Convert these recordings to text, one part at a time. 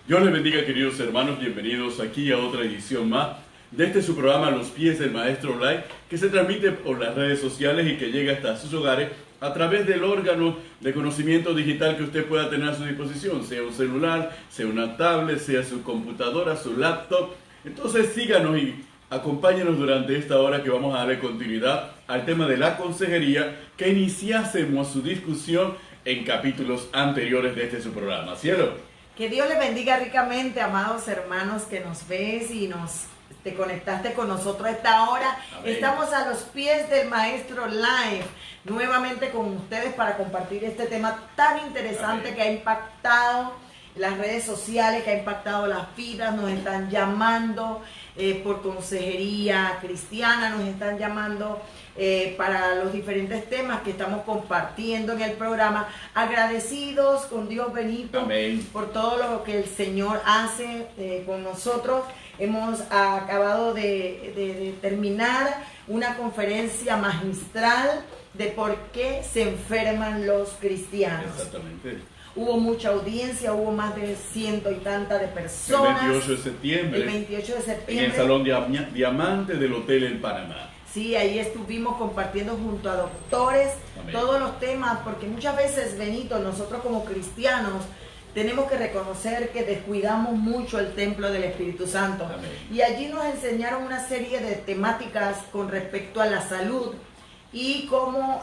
Dios les bendiga, queridos hermanos, bienvenidos aquí a otra edición más de este su programa Los Pies del Maestro Online, que se transmite por las redes sociales y que llega hasta sus hogares a través del órgano de conocimiento digital que usted pueda tener a su disposición, sea un celular, sea una tablet, sea su computadora, su laptop. Entonces síganos y acompáñenos durante esta hora que vamos a darle continuidad al tema de la consejería que iniciásemos su discusión en capítulos anteriores de este su programa. ¿Cielo? Que Dios les bendiga ricamente, amados hermanos, que nos ves y te conectaste con nosotros a esta hora. Amén. Estamos a los pies del Maestro Live, nuevamente con ustedes para compartir este tema tan interesante. Amén. Que ha impactado las redes sociales, que ha impactado las vidas. Nos están llamando por consejería cristiana, nos están llamando para los diferentes temas que estamos compartiendo en el programa. Agradecidos con Dios, Benito. Amén. Por todo lo que el Señor hace con nosotros. Hemos acabado de terminar una conferencia magistral de por qué se enferman los cristianos. Exactamente. Hubo mucha audiencia, hubo más de 100 y tantas de personas. El 28 de septiembre. El 28 de septiembre. En el Salón Diamante del Hotel en Panamá. Sí, ahí estuvimos compartiendo junto a doctores. Amén. Todos los temas, porque muchas veces, Benito, nosotros como cristianos tenemos que reconocer que descuidamos mucho el templo del Espíritu Santo. Amén. Y allí nos enseñaron una serie de temáticas con respecto a la salud y cómo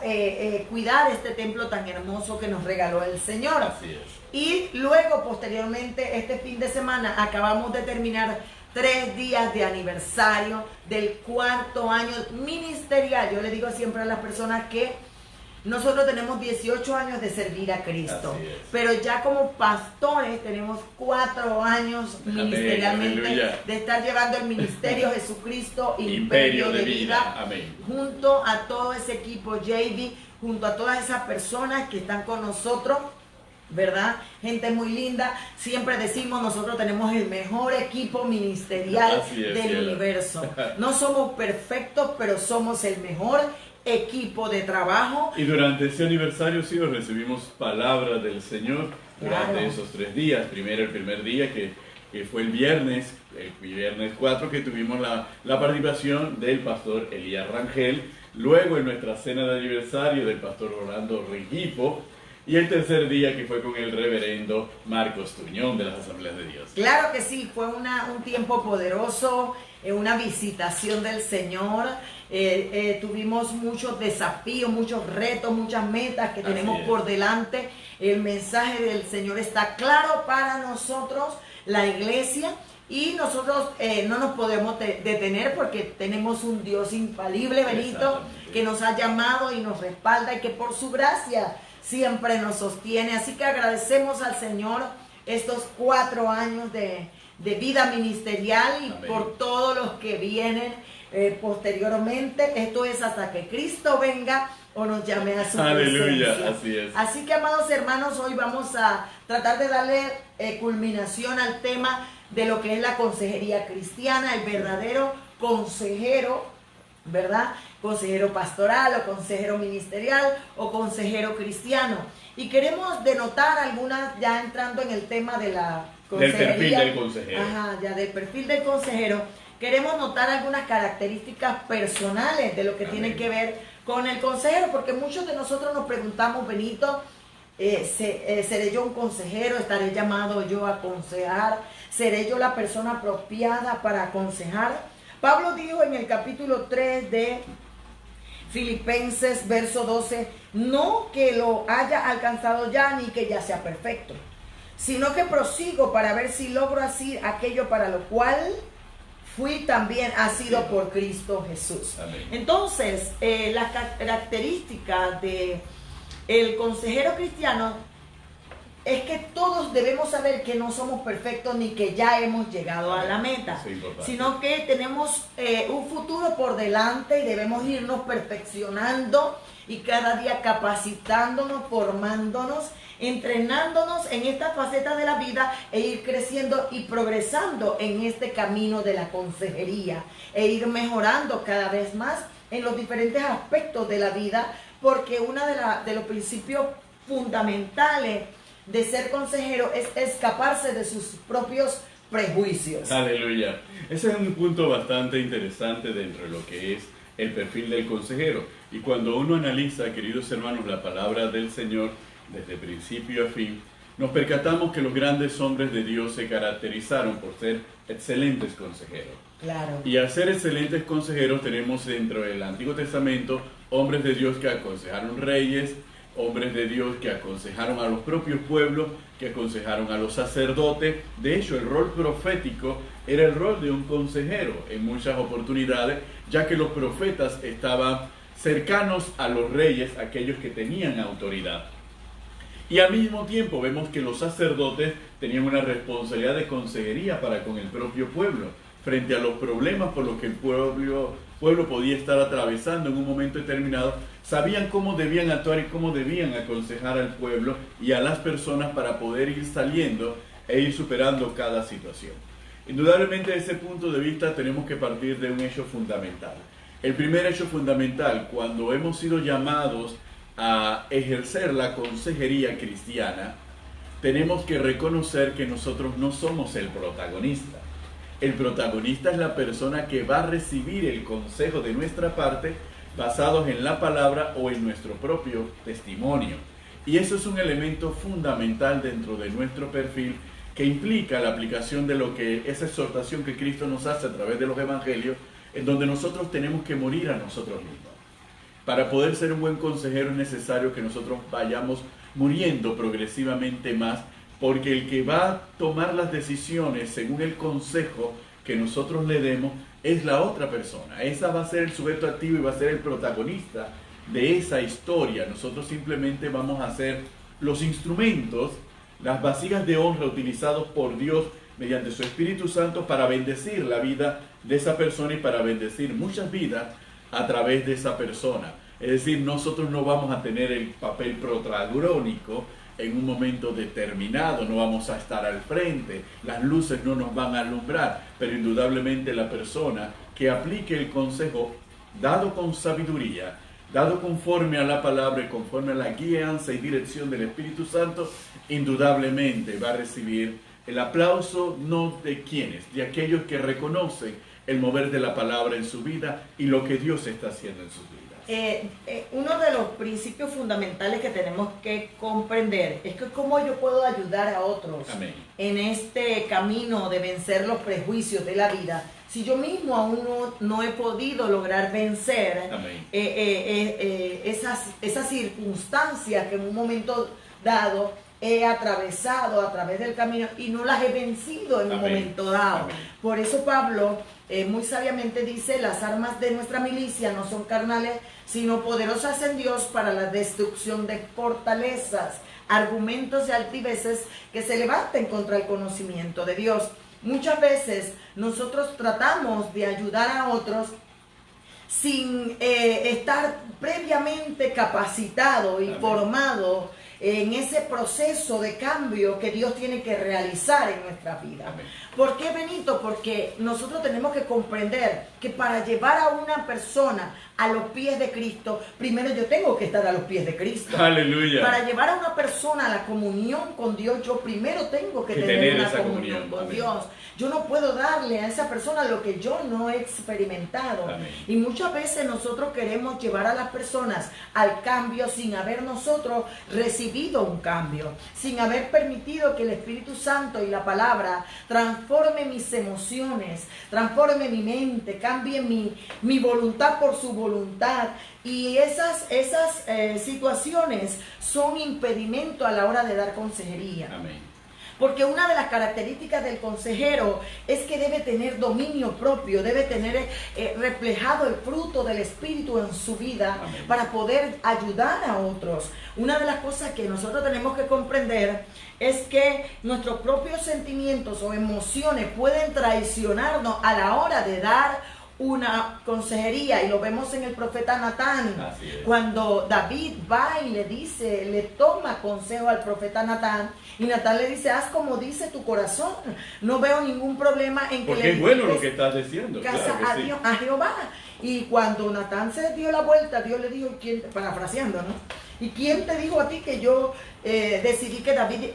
cuidar este templo tan hermoso que nos regaló el Señor. Así es. Y luego, posteriormente, este fin de semana, acabamos de terminar 3 días de aniversario del 4º año ministerial. Yo le digo siempre a las personas que nosotros tenemos 18 años de servir a Cristo, pero ya como pastores tenemos 4 años ministerialmente. Aleluya. De estar llevando el ministerio Jesucristo Imperio de Vida. Amén. Junto a todo ese equipo JV, junto a todas esas personas que están con nosotros, ¿verdad? Gente muy linda. Siempre decimos, nosotros tenemos el mejor equipo ministerial del universo. No somos perfectos, pero somos el mejor equipo de trabajo. Y durante ese aniversario sí recibimos palabras del Señor durante esos 3 días. Primero, el primer día que fue el viernes 4, que tuvimos la participación del pastor Elías Rangel. Luego en nuestra cena de aniversario del pastor Rolando Rengifo. Y el tercer día que fue con el reverendo Marcos Tuñón de las Asambleas de Dios. Claro que sí, fue un tiempo poderoso, una visitación del Señor. Tuvimos muchos desafíos, muchos retos, muchas metas que tenemos por delante. El mensaje del Señor está claro para nosotros, la iglesia. Y nosotros no nos podemos detener porque tenemos un Dios infalible, Benito, que nos ha llamado y nos respalda y que por su gracia siempre nos sostiene. Así que agradecemos al Señor estos 4 años de vida ministerial y amén. Por todos los que vienen posteriormente. Esto es hasta que Cristo venga o nos llame a su Aleluya, presencia. así es. Así que, amados hermanos, hoy vamos a tratar de darle culminación al tema de lo que es la consejería cristiana, el verdadero consejero, ¿verdad? Consejero pastoral o consejero ministerial o consejero cristiano. Y queremos denotar algunas, ya entrando en el tema de la consejería. Del perfil del consejero. Ajá, ya del perfil del consejero. Queremos notar algunas características personales de lo que tiene que ver con el consejero, porque muchos de nosotros nos preguntamos, Benito, ¿seré yo un consejero? ¿Estaré llamado yo a aconsejar? ¿Seré yo la persona apropiada para aconsejar? Pablo dijo en el capítulo 3 de Filipenses, verso 12, no que lo haya alcanzado ya ni que ya sea perfecto, sino que prosigo para ver si logro así aquello para lo cual fui también asido por Cristo Jesús. Amén. Entonces, la característica de el consejero cristiano es que todos debemos saber que no somos perfectos ni que ya hemos llegado a la meta, sino que tenemos un futuro por delante y debemos irnos perfeccionando y cada día capacitándonos, formándonos, entrenándonos en esta faceta de la vida e ir creciendo y progresando en este camino de la consejería e ir mejorando cada vez más en los diferentes aspectos de la vida, porque uno de los principios fundamentales de ser consejero es escaparse de sus propios prejuicios. Aleluya. Ese es un punto bastante interesante dentro de lo que es el perfil del consejero. Y cuando uno analiza, queridos hermanos, la palabra del Señor desde principio a fin, nos percatamos que los grandes hombres de Dios se caracterizaron por ser excelentes consejeros. Claro. Y al ser excelentes consejeros tenemos dentro del Antiguo Testamento hombres de Dios que aconsejaron reyes, hombres de Dios que aconsejaron a los propios pueblos, que aconsejaron a los sacerdotes. De hecho, el rol profético era el rol de un consejero en muchas oportunidades, ya que los profetas estaban cercanos a los reyes, aquellos que tenían autoridad. Y al mismo tiempo vemos que los sacerdotes tenían una responsabilidad de consejería para con el propio pueblo, frente a los problemas por los que el pueblo podía estar atravesando en un momento determinado. Sabían cómo debían actuar y cómo debían aconsejar al pueblo y a las personas para poder ir saliendo e ir superando cada situación. Indudablemente, desde ese punto de vista tenemos que partir de un hecho fundamental. El primer hecho fundamental, cuando hemos sido llamados a ejercer la consejería cristiana, tenemos que reconocer que nosotros no somos el protagonista. El protagonista es la persona que va a recibir el consejo de nuestra parte basados en la palabra o en nuestro propio testimonio. Y eso es un elemento fundamental dentro de nuestro perfil que implica la aplicación de lo que esa exhortación que Cristo nos hace a través de los evangelios, en donde nosotros tenemos que morir a nosotros mismos. Para poder ser un buen consejero es necesario que nosotros vayamos muriendo progresivamente más, porque el que va a tomar las decisiones según el consejo que nosotros le demos es la otra persona. Esa va a ser el sujeto activo y va a ser el protagonista de esa historia. Nosotros simplemente vamos a ser los instrumentos, las vasijas de honra utilizados por Dios mediante su Espíritu Santo para bendecir la vida de esa persona y para bendecir muchas vidas a través de esa persona. Es decir, nosotros no vamos a tener el papel protagónico en un momento determinado, no vamos a estar al frente, las luces no nos van a alumbrar, pero indudablemente la persona que aplique el consejo dado con sabiduría, dado conforme a la palabra y conforme a la guianza y dirección del Espíritu Santo, indudablemente va a recibir el aplauso no de quienes, de aquellos que reconocen el mover de la palabra en su vida y lo que Dios está haciendo en sus vidas. Uno de los principios fundamentales que tenemos que comprender es que cómo yo puedo ayudar a otros Amén. en este camino de vencer los prejuicios de la vida, si yo mismo aún no he podido lograr vencer esas circunstancias que en un momento dado he atravesado a través del camino y no las he vencido en un momento dado. Amén. Por eso Pablo muy sabiamente dice: las armas de nuestra milicia no son carnales, sino poderosas en Dios para la destrucción de fortalezas, argumentos y altiveces que se levanten contra el conocimiento de Dios. Muchas veces nosotros tratamos de ayudar a otros sin estar previamente capacitado y formado en ese proceso de cambio que Dios tiene que realizar en nuestra vida. Amén. ¿Por qué, Benito? Porque nosotros tenemos que comprender que para llevar a una persona a los pies de Cristo, primero yo tengo que estar a los pies de Cristo. Aleluya. Para llevar a una persona a la comunión con Dios, yo primero tengo que tener una esa comunión con Amén. Dios. Yo no puedo darle a esa persona lo que yo no he experimentado. Amén. Y muchas veces nosotros queremos llevar a las personas al cambio sin haber nosotros recibido un cambio, sin haber permitido que el Espíritu Santo y la palabra transforme mis emociones, transforme mi mente, cambie mi voluntad por su voluntad. Y esas situaciones son impedimento a la hora de dar consejería. Amén. Porque una de las características del consejero es que debe tener dominio propio, debe tener reflejado el fruto del Espíritu en su vida. Amén. Para poder ayudar a otros. Una de las cosas que nosotros tenemos que comprender es que nuestros propios sentimientos o emociones pueden traicionarnos a la hora de dar una consejería, y lo vemos en el profeta Natán, cuando David va y le toma consejo al profeta Natán, y Natán le dice: haz como dice tu corazón, no veo ningún problema en que porque es bueno lo que estás diciendo, casa claro que a, Dios, a Jehová. Y cuando Natán se dio la vuelta, Dios le dijo, parafraseando, ¿no? ¿Y quién te dijo a ti que yo decidí que David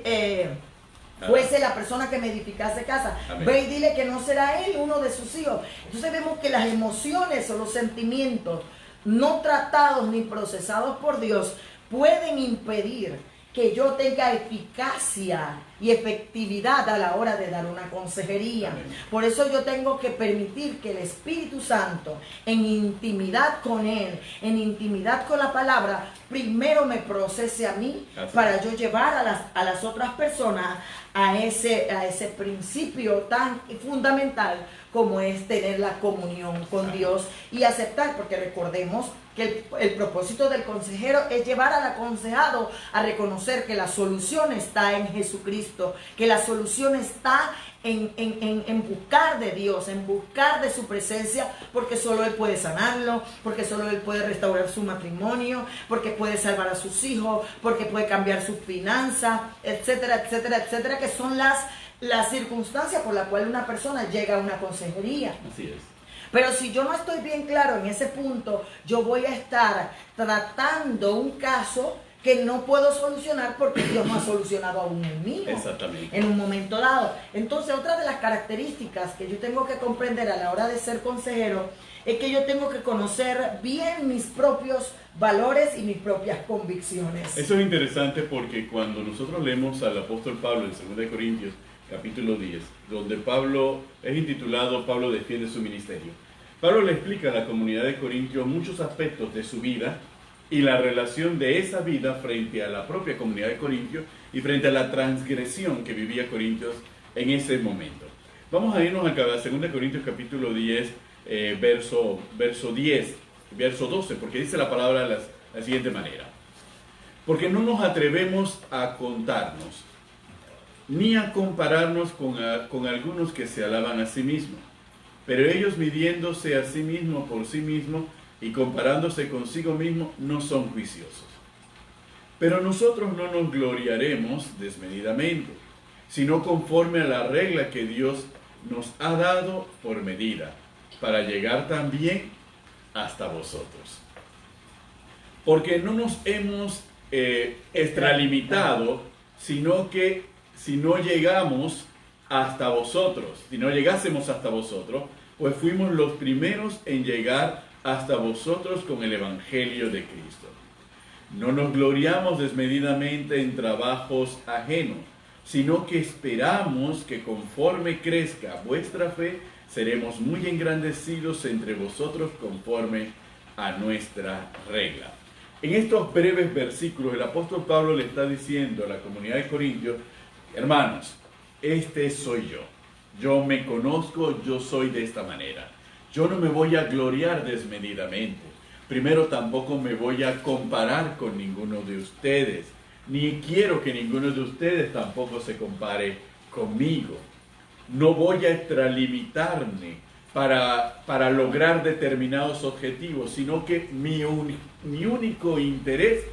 fuese la persona que me edificase casa? Amén. Ve y dile que no será él uno de sus hijos. Entonces vemos que las emociones o los sentimientos no tratados ni procesados por Dios pueden impedir que yo tenga eficacia y efectividad a la hora de dar una consejería. Amén. Por eso yo tengo que permitir que el Espíritu Santo, en intimidad con Él, en intimidad con la palabra, primero me procese a mí. Así para es. yo llevar a las otras personas a ese principio tan fundamental como es tener la comunión con Dios y aceptar, porque recordemos que el propósito del consejero es llevar al aconsejado a reconocer que la solución está en Jesucristo, que la solución está en buscar de Dios, en buscar de su presencia, porque solo Él puede sanarlo, porque solo Él puede restaurar su matrimonio, porque puede salvar a sus hijos, porque puede cambiar sus finanzas, etcétera, etcétera, etcétera, que son las circunstancias por las cuales una persona llega a una consejería. Así es. Pero si yo no estoy bien claro en ese punto, yo voy a estar tratando un caso que no puedo solucionar porque Dios no ha solucionado aún el mío. Exactamente. En un momento dado. Entonces, otra de las características que yo tengo que comprender a la hora de ser consejero es que yo tengo que conocer bien mis propios valores y mis propias convicciones. Eso es interesante porque cuando nosotros leemos al apóstol Pablo en 2 Corintios, capítulo 10, donde Pablo es intitulado Pablo defiende su ministerio. Pablo le explica a la comunidad de Corintios muchos aspectos de su vida y la relación de esa vida frente a la propia comunidad de Corintios y frente a la transgresión que vivía Corintios en ese momento. Vamos a irnos a 2 Corintios capítulo 10, verso 10, verso 12, porque dice la palabra de la siguiente manera. Porque no nos atrevemos a contarnos, ni a compararnos con algunos que se alaban a sí mismos, pero ellos midiéndose a sí mismos por sí mismos y comparándose consigo mismos no son juiciosos. Pero nosotros no nos gloriaremos desmedidamente, sino conforme a la regla que Dios nos ha dado por medida, para llegar también hasta vosotros. Porque no nos hemos extralimitado, sino que si no llegamos hasta vosotros, si no llegásemos hasta vosotros, pues fuimos los primeros en llegar hasta vosotros con el Evangelio de Cristo. No nos gloriamos desmedidamente en trabajos ajenos, sino que esperamos que conforme crezca vuestra fe, seremos muy engrandecidos entre vosotros conforme a nuestra regla. En estos breves versículos, el apóstol Pablo le está diciendo a la comunidad de Corintios, hermanos, este soy yo. Yo me conozco, yo soy de esta manera. Yo no me voy a gloriar desmedidamente. Primero, tampoco me voy a comparar con ninguno de ustedes. Ni quiero que ninguno de ustedes tampoco se compare conmigo. No voy a extralimitarme para lograr determinados objetivos, sino que mi único interés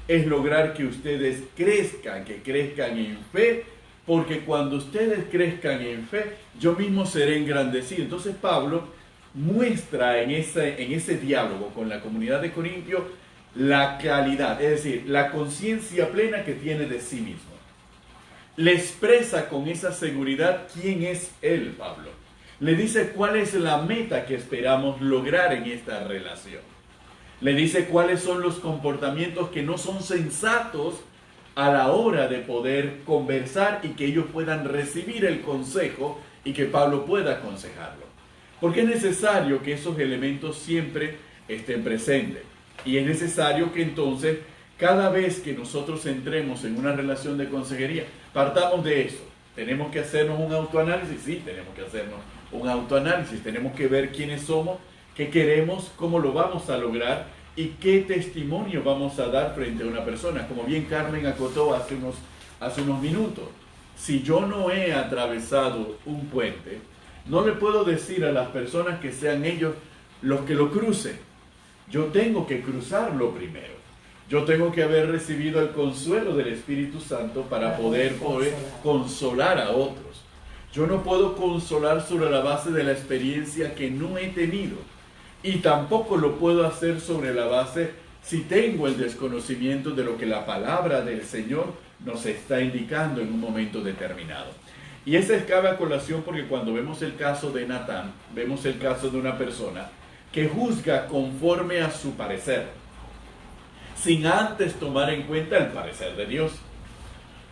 es lograr que ustedes crezcan, que crezcan en fe, porque cuando ustedes crezcan en fe, yo mismo seré engrandecido. Entonces Pablo muestra en ese diálogo con la comunidad de Corintios la calidad, es decir, la conciencia plena que tiene de sí mismo. Le expresa con esa seguridad quién es él, Pablo. Le dice cuál es la meta que esperamos lograr en esta relación. Le dice cuáles son los comportamientos que no son sensatos a la hora de poder conversar y que ellos puedan recibir el consejo y que Pablo pueda aconsejarlo. Porque es necesario que esos elementos siempre estén presentes. Y es necesario que entonces, cada vez que nosotros entremos en una relación de consejería, partamos de eso. ¿Tenemos que hacernos un autoanálisis? Sí, tenemos que hacernos un autoanálisis. Tenemos que ver quiénes somos, qué queremos, cómo lo vamos a lograr y qué testimonio vamos a dar frente a una persona. Como bien Carmen acotó hace unos minutos. Si yo no he atravesado un puente, no le puedo decir a las personas que sean ellos los que lo crucen. Yo tengo que cruzarlo primero. Yo tengo que haber recibido el consuelo del Espíritu Santo para poder consolar a otros. Yo no puedo consolar sobre la base de la experiencia que no he tenido. Y tampoco lo puedo hacer sobre la base si tengo el desconocimiento de lo que la palabra del Señor nos está indicando en un momento determinado. Y esa es cabe a colación porque cuando vemos el caso de Natán, vemos el caso de una persona que juzga conforme a su parecer, sin antes tomar en cuenta el parecer de Dios.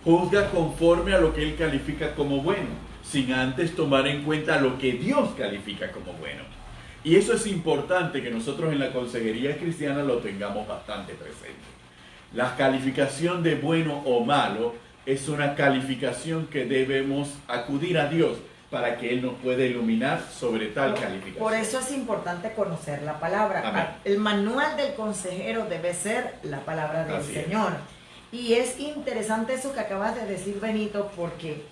Juzga conforme a lo que él califica como bueno, sin antes tomar en cuenta lo que Dios califica como bueno. Y eso es importante que nosotros en la consejería cristiana lo tengamos bastante presente. La calificación de bueno o malo es una calificación que debemos acudir a Dios para que Él nos pueda iluminar sobre tal calificación. Por eso es importante conocer la palabra. Amén. El manual del consejero debe ser la palabra del Señor. Y es interesante eso que acabas de decir, Benito, porque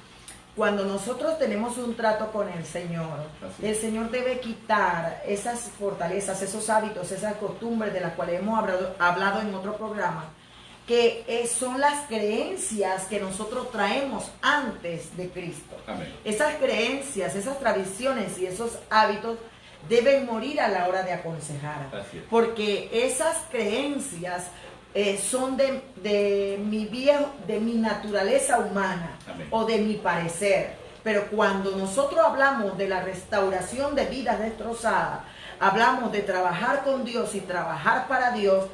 cuando nosotros tenemos un trato con el Señor, el Señor debe quitar esas fortalezas, esos hábitos, esas costumbres de las cuales hemos hablado en otro programa, que son las creencias que nosotros traemos antes de Cristo. Amén. Esas creencias, esas tradiciones y esos hábitos deben morir a la hora de aconsejar. Porque esas creencias son de mi naturaleza humana. Amén. O de mi parecer. Pero cuando nosotros hablamos de la restauración de vidas destrozadas, hablamos de trabajar con Dios y trabajar para Dios,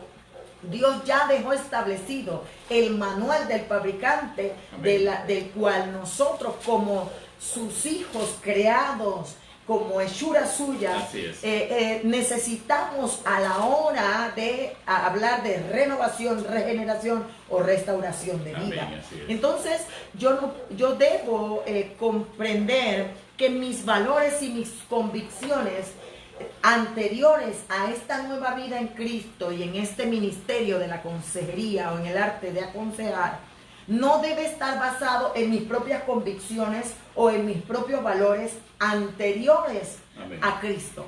Dios ya dejó establecido el manual del fabricante del cual nosotros como sus hijos creados como hechura suya, necesitamos a la hora de hablar de renovación, regeneración o restauración de vida. Entonces yo debo comprender que mis valores y mis convicciones anteriores a esta nueva vida en Cristo y en este ministerio de la consejería o en el arte de aconsejar, no debe estar basado en mis propias convicciones o en mis propios valores anteriores a Cristo.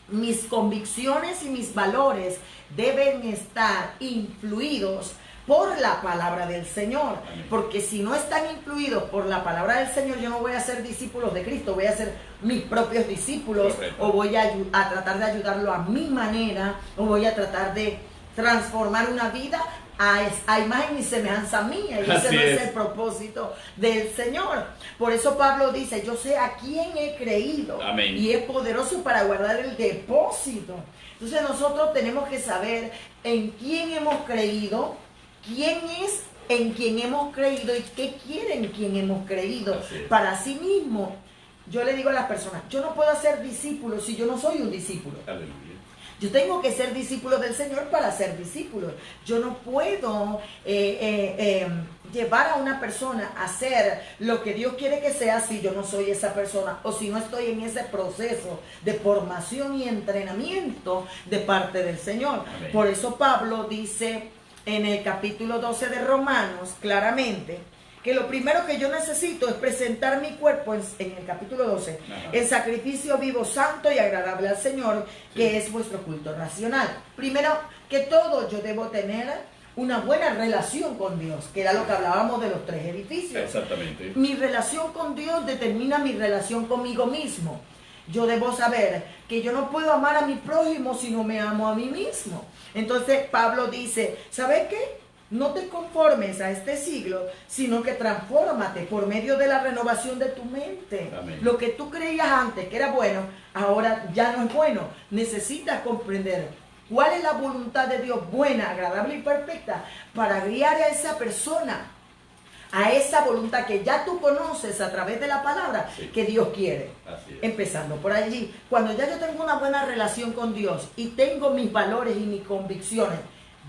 Mis convicciones y mis valores deben estar influidos por la palabra del Señor. Amén. Porque si no están influidos por la palabra del Señor, yo no voy a ser discípulos de Cristo, voy a ser mis propios discípulos. Correcto. O voy a tratar de ayudarlo a mi manera, o voy a tratar de transformar una vida a imagen y semejanza mía. Y ese no es el propósito del Señor. Por eso Pablo dice, yo sé a quién he creído. Amén. Y es poderoso para guardar el depósito. Entonces nosotros tenemos que saber en quién hemos creído, quién es en quien hemos creído y qué quiere en quien hemos creído. Para sí mismo, yo le digo a las personas, yo no puedo ser discípulo si yo no soy un discípulo. Aleluya. Yo tengo que ser discípulo del Señor para ser discípulo. Yo no puedo llevar a una persona a hacer lo que Dios quiere que sea si yo no soy esa persona o si no estoy en ese proceso de formación y entrenamiento de parte del Señor. Amén. Por eso Pablo dice en el capítulo 12 de Romanos claramente que lo primero que yo necesito es presentar mi cuerpo en el capítulo 12, en sacrificio vivo, santo y agradable al Señor, que es vuestro culto racional. Primero que todo, yo debo tener una buena relación con Dios, que era lo que hablábamos de los 3 edificios. Exactamente. Mi relación con Dios determina mi relación conmigo mismo. Yo debo saber que yo no puedo amar a mi prójimo si no me amo a mí mismo. Entonces Pablo dice, ¿sabes qué? No te conformes a este siglo, sino que transfórmate por medio de la renovación de tu mente. Amén. Lo que tú creías antes que era bueno, ahora ya no es bueno. Necesitas comprender cuál es la voluntad de Dios buena, agradable y perfecta para guiar a esa persona a esa voluntad que ya tú conoces a través de la palabra que Dios quiere. Empezando por allí. Cuando ya yo tengo una buena relación con Dios y tengo mis valores y mis convicciones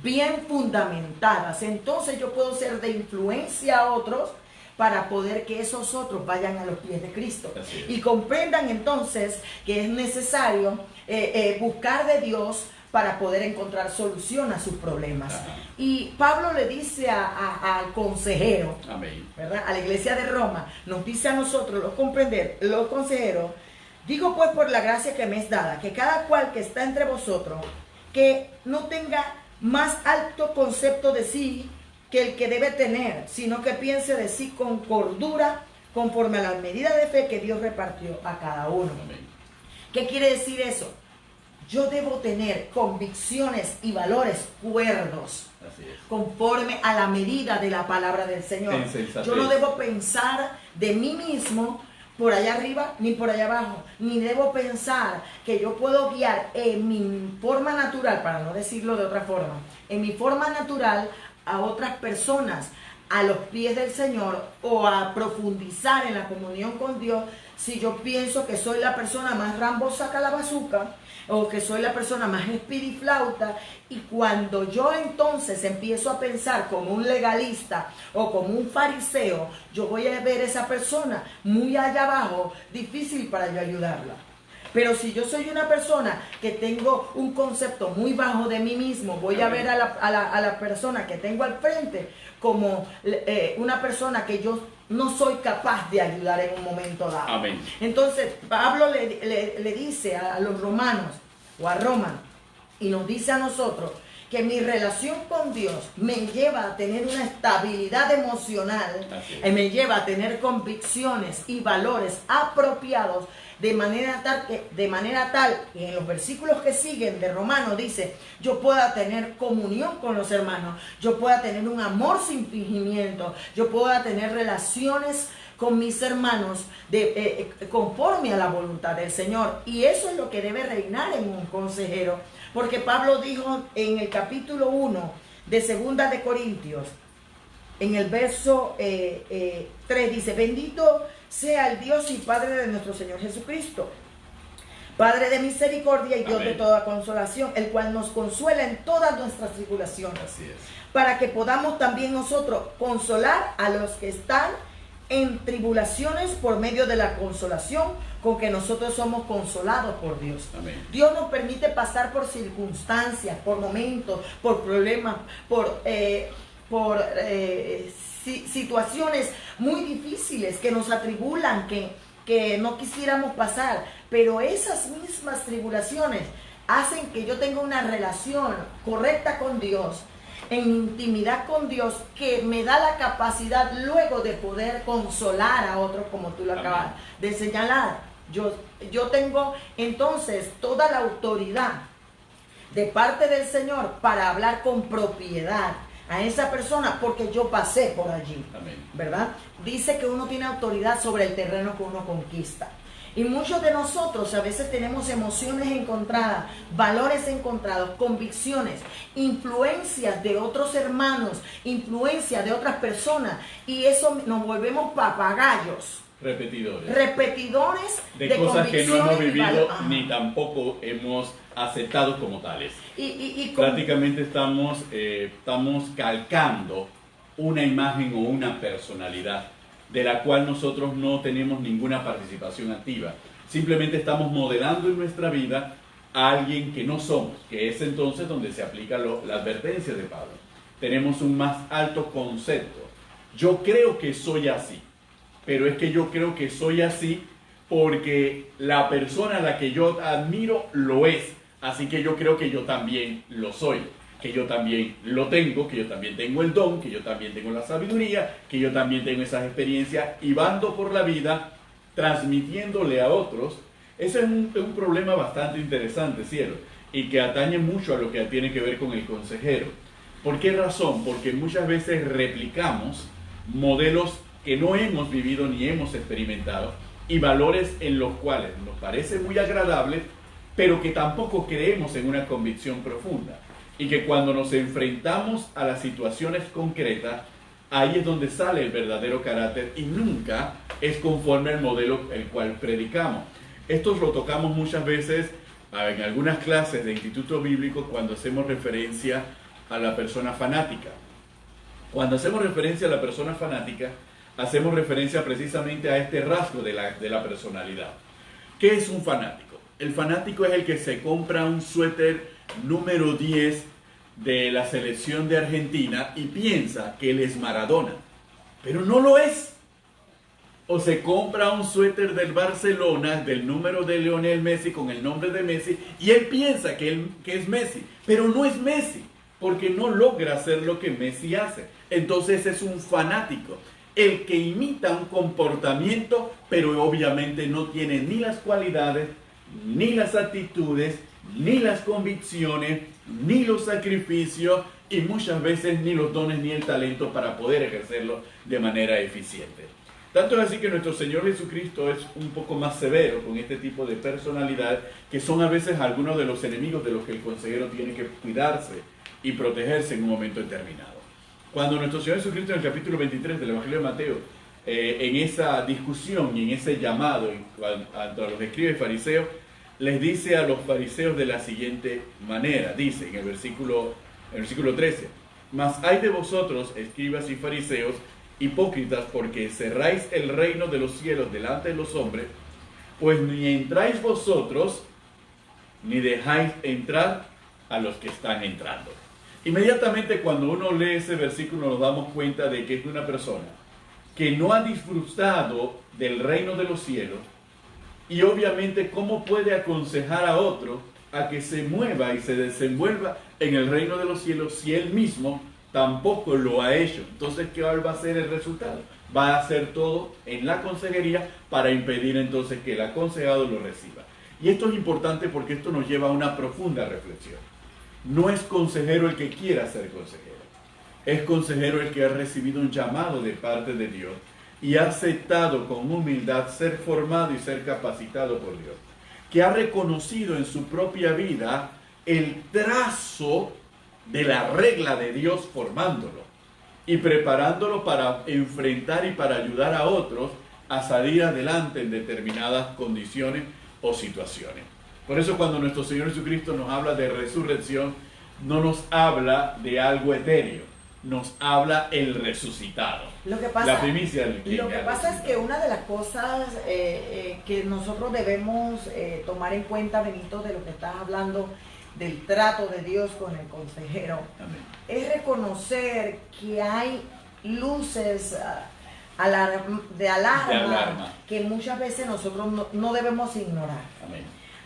bien fundamentadas, entonces yo puedo ser de influencia a otros para poder que esos otros vayan a los pies de Cristo y comprendan entonces que es necesario buscar de Dios para poder encontrar solución a sus problemas. Y Pablo le dice al consejero, ¿verdad? A la iglesia de Roma, nos dice a nosotros, los consejeros, digo pues por la gracia que me es dada, que cada cual que está entre vosotros, que no tenga más alto concepto de sí que el que debe tener, sino que piense de sí con cordura, conforme a la medida de fe que Dios repartió a cada uno. Amén. ¿Qué quiere decir eso? yo debo tener convicciones y valores cuerdos, Así es. conforme a la medida de la palabra del Señor. Yo no debo pensar de mí mismo por allá arriba ni por allá abajo, ni debo pensar que yo puedo guiar en mi forma natural, para no decirlo de otra forma, en mi forma natural a otras personas a los pies del Señor o a profundizar en la comunión con Dios si yo pienso que soy la persona más Rambo saca la bazuca o que soy la persona más espiriflauta. Y cuando yo entonces empiezo a pensar como un legalista o como un fariseo, yo voy a ver a esa persona muy allá abajo, difícil para yo ayudarla. Pero si yo soy una persona que tengo un concepto muy bajo de mí mismo, voy a ver a la persona que tengo al frente como una persona que yo no soy capaz de ayudar en un momento dado. Amén. Entonces Pablo le dice a los romanos o a Roma y nos dice a nosotros que mi relación con Dios me lleva a tener una estabilidad emocional, me lleva a tener convicciones y valores apropiados de manera tal que en los versículos que siguen de Romanos dice, yo pueda tener comunión con los hermanos, yo pueda tener un amor sin fingimiento, yo pueda tener relaciones con mis hermanos conforme a la voluntad del Señor. Y eso es lo que debe reinar en un consejero, porque Pablo dijo en el capítulo 1 de Segunda de Corintios, en el verso 3 dice, bendito sea el Dios y Padre de nuestro Señor Jesucristo, Padre de misericordia y Dios Amén. de toda consolación, el cual nos consuela en todas nuestras tribulaciones, Así es. para que podamos también nosotros consolar a los que están en tribulaciones por medio de la consolación con que nosotros somos consolados por Dios. Amén. Dios nos permite pasar por circunstancias, por momentos, por problemas, por situaciones muy difíciles que nos atribulan, que no quisiéramos pasar, pero esas mismas tribulaciones hacen que yo tenga una relación correcta con Dios, en intimidad con Dios, que me da la capacidad luego de poder consolar a otros, como tú lo acabas de señalar. Yo tengo entonces toda la autoridad de parte del Señor para hablar con propiedad a esa persona, porque yo pasé por allí. Amén. ¿Verdad? Dice que uno tiene autoridad sobre el terreno que uno conquista. Y muchos de nosotros a veces tenemos emociones encontradas, valores encontrados, convicciones, influencias de otros hermanos, influencias de otras personas, y eso nos volvemos papagayos. Repetidores de cosas que no hemos vivido ni tampoco hemos aceptado como tales. Y prácticamente estamos calcando una imagen o una personalidad de la cual nosotros no tenemos ninguna participación activa. Simplemente estamos modelando en nuestra vida a alguien que no somos, que es entonces donde se aplica la advertencia de Pablo. Tenemos un más alto concepto. Yo creo que soy así, pero es que yo creo que soy así porque la persona a la que yo admiro lo es. Así que yo creo que yo también lo soy, que yo también lo tengo, que yo también tengo el don, que yo también tengo la sabiduría, que yo también tengo esas experiencias, y vando por la vida transmitiéndole a otros. Ese es un problema bastante interesante, cielo, y que atañe mucho a lo que tiene que ver con el consejero. ¿Por qué razón? Porque muchas veces replicamos modelos que no hemos vivido ni hemos experimentado, y valores en los cuales nos parece muy agradable, pero que tampoco creemos en una convicción profunda. Y que cuando nos enfrentamos a las situaciones concretas, ahí es donde sale el verdadero carácter y nunca es conforme al modelo el cual predicamos. Esto lo tocamos muchas veces en algunas clases de instituto bíblico cuando hacemos referencia a la persona fanática. Cuando hacemos referencia a la persona fanática, hacemos referencia precisamente a este rasgo de la personalidad. ¿Qué es un fanático? El fanático es el que se compra un suéter número 10 de la selección de Argentina y piensa que él es Maradona, pero no lo es. O se compra un suéter del Barcelona del número de Lionel Messi con el nombre de Messi y él piensa que es Messi, pero no es Messi, porque no logra hacer lo que Messi hace. Entonces es un fanático, el que imita un comportamiento, pero obviamente no tiene ni las cualidades, ni las actitudes, ni las convicciones, ni los sacrificios y muchas veces ni los dones ni el talento para poder ejercerlo de manera eficiente. Tanto es así que nuestro Señor Jesucristo es un poco más severo con este tipo de personalidad, que son a veces algunos de los enemigos de los que el consejero tiene que cuidarse y protegerse en un momento determinado. Cuando nuestro Señor Jesucristo en el capítulo 23 del Evangelio de Mateo, en esa discusión y en ese llamado a los escribas y fariseos, les dice a los fariseos de la siguiente manera, dice en el versículo 13, mas hay de vosotros, escribas y fariseos, hipócritas, porque cerráis el reino de los cielos delante de los hombres, pues ni entráis vosotros, ni dejáis entrar a los que están entrando. Inmediatamente cuando uno lee ese versículo nos damos cuenta de que es una persona que no ha disfrutado del reino de los cielos, y obviamente cómo puede aconsejar a otro a que se mueva y se desenvuelva en el reino de los cielos si él mismo tampoco lo ha hecho. Entonces, ¿qué va a ser el resultado? Va a hacer todo en la consejería para impedir entonces que el aconsejado lo reciba. Y esto es importante porque esto nos lleva a una profunda reflexión. No es consejero el que quiera ser consejero. Es consejero el que ha recibido un llamado de parte de Dios y ha aceptado con humildad ser formado y ser capacitado por Dios. Que ha reconocido en su propia vida el trazo de la regla de Dios formándolo y preparándolo para enfrentar y para ayudar a otros a salir adelante en determinadas condiciones o situaciones. Por eso cuando nuestro Señor Jesucristo nos habla de resurrección, no nos habla de algo etéreo, nos habla el resucitado. Lo que pasa, la primicia del lo que pasa es que una de las cosas que nosotros debemos tomar en cuenta, Benito, de lo que estás hablando, del trato de Dios con el consejero, amén, es reconocer que hay luces de alarma que muchas veces nosotros no debemos ignorar. Amén.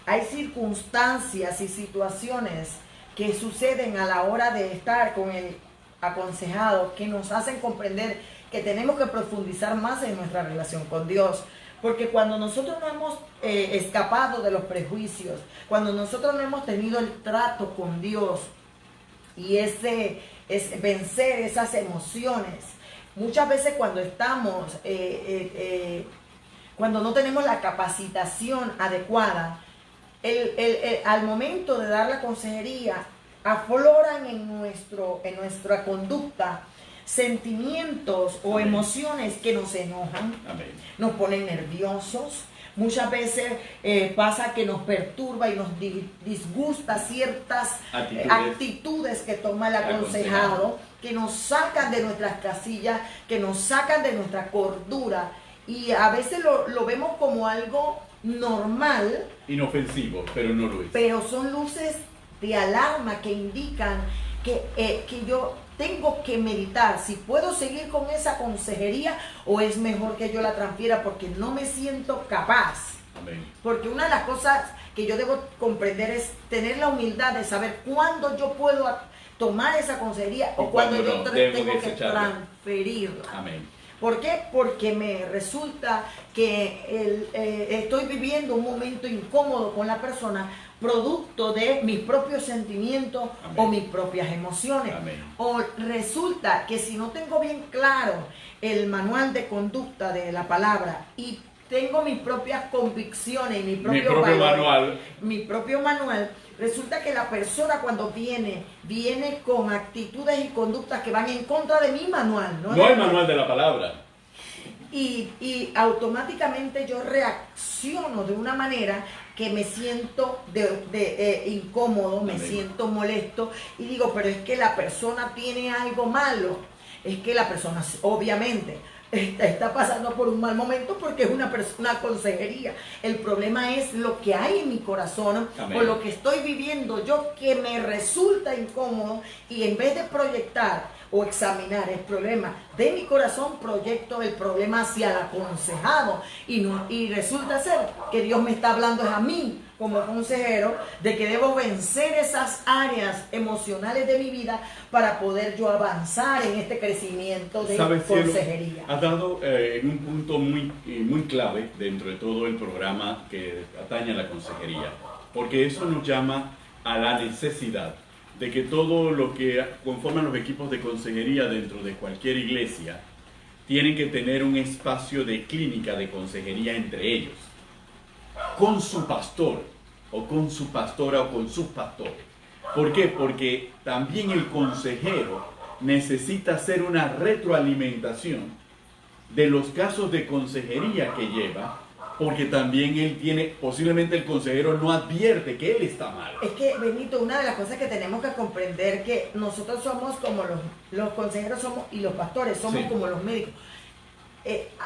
Hay circunstancias y situaciones que suceden a la hora de estar con el aconsejado que nos hacen comprender que tenemos que profundizar más en nuestra relación con Dios. Porque cuando nosotros no hemos escapado de los prejuicios, cuando nosotros no hemos tenido el trato con Dios y es vencer esas emociones, muchas veces cuando estamos, cuando no tenemos la capacitación adecuada, al momento de dar la consejería, afloran en nuestra conducta sentimientos o amén, emociones que nos enojan, amén, nos ponen nerviosos. Muchas veces pasa que nos perturba y nos disgusta ciertas actitudes que toma el aconsejado, que nos sacan de nuestras casillas, que nos sacan de nuestra cordura, y a veces lo vemos como algo normal, inofensivo, pero no lo es. Pero son luces de alarma que indican que yo tengo que meditar si puedo seguir con esa consejería o es mejor que yo la transfiera porque no me siento capaz. Amén. Porque una de las cosas que yo debo comprender es tener la humildad de saber cuándo yo puedo tomar esa consejería o cuándo yo tengo que transferirla. Amén. ¿Por qué? Porque me resulta que estoy viviendo un momento incómodo con la persona, producto de mis propios sentimientos, amén, o mis propias emociones. Amén. O resulta que si no tengo bien claro el manual de conducta de la palabra y tengo mis propias convicciones y mi propio manual, resulta que la persona cuando viene con actitudes y conductas que van en contra de mi manual. No el manual de la palabra. Y automáticamente yo reacciono de una manera que me siento incómodo, me siento molesto y digo, pero es que la persona tiene algo malo, es que la persona obviamente está pasando por un mal momento porque es una consejería. El problema es lo que hay en mi corazón, amén, o lo que estoy viviendo yo que me resulta incómodo, y en vez de proyectar o examinar el problema de mi corazón, proyecto el problema hacia el aconsejado y resulta ser que Dios me está hablando a mí como consejero de que debo vencer esas áreas emocionales de mi vida para poder yo avanzar en este crecimiento de consejería. Has dado en un punto muy clave dentro de todo el programa que atañe a la consejería. porque eso nos llama a la necesidad de que todo lo que conforman los equipos de consejería dentro de cualquier iglesia tienen que tener un espacio de clínica de consejería entre ellos, con su pastor, o con su pastora, o con sus pastores. ¿Por qué? Porque también el consejero necesita hacer una retroalimentación de los casos de consejería que lleva, porque también él tiene, posiblemente el consejero no advierte que él está mal. Es que, Benito, una de las cosas que tenemos que comprender que nosotros somos como los consejeros somos y los pastores somos como los médicos.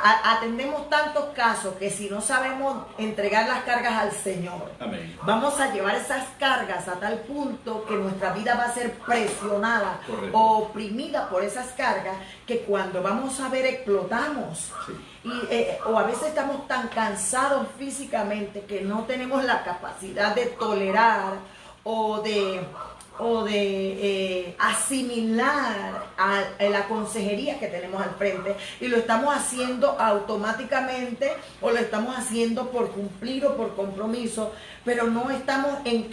Atendemos tantos casos que si no sabemos entregar las cargas al Señor, Amén. Vamos a llevar esas cargas a tal punto que nuestra vida va a ser presionada, correcto, o oprimida por esas cargas, que cuando vamos a ver explotamos. Sí. O a veces estamos tan cansados físicamente que no tenemos la capacidad de tolerar o de asimilar a la consejería que tenemos al frente, y lo estamos haciendo automáticamente o lo estamos haciendo por cumplir o por compromiso, pero no estamos en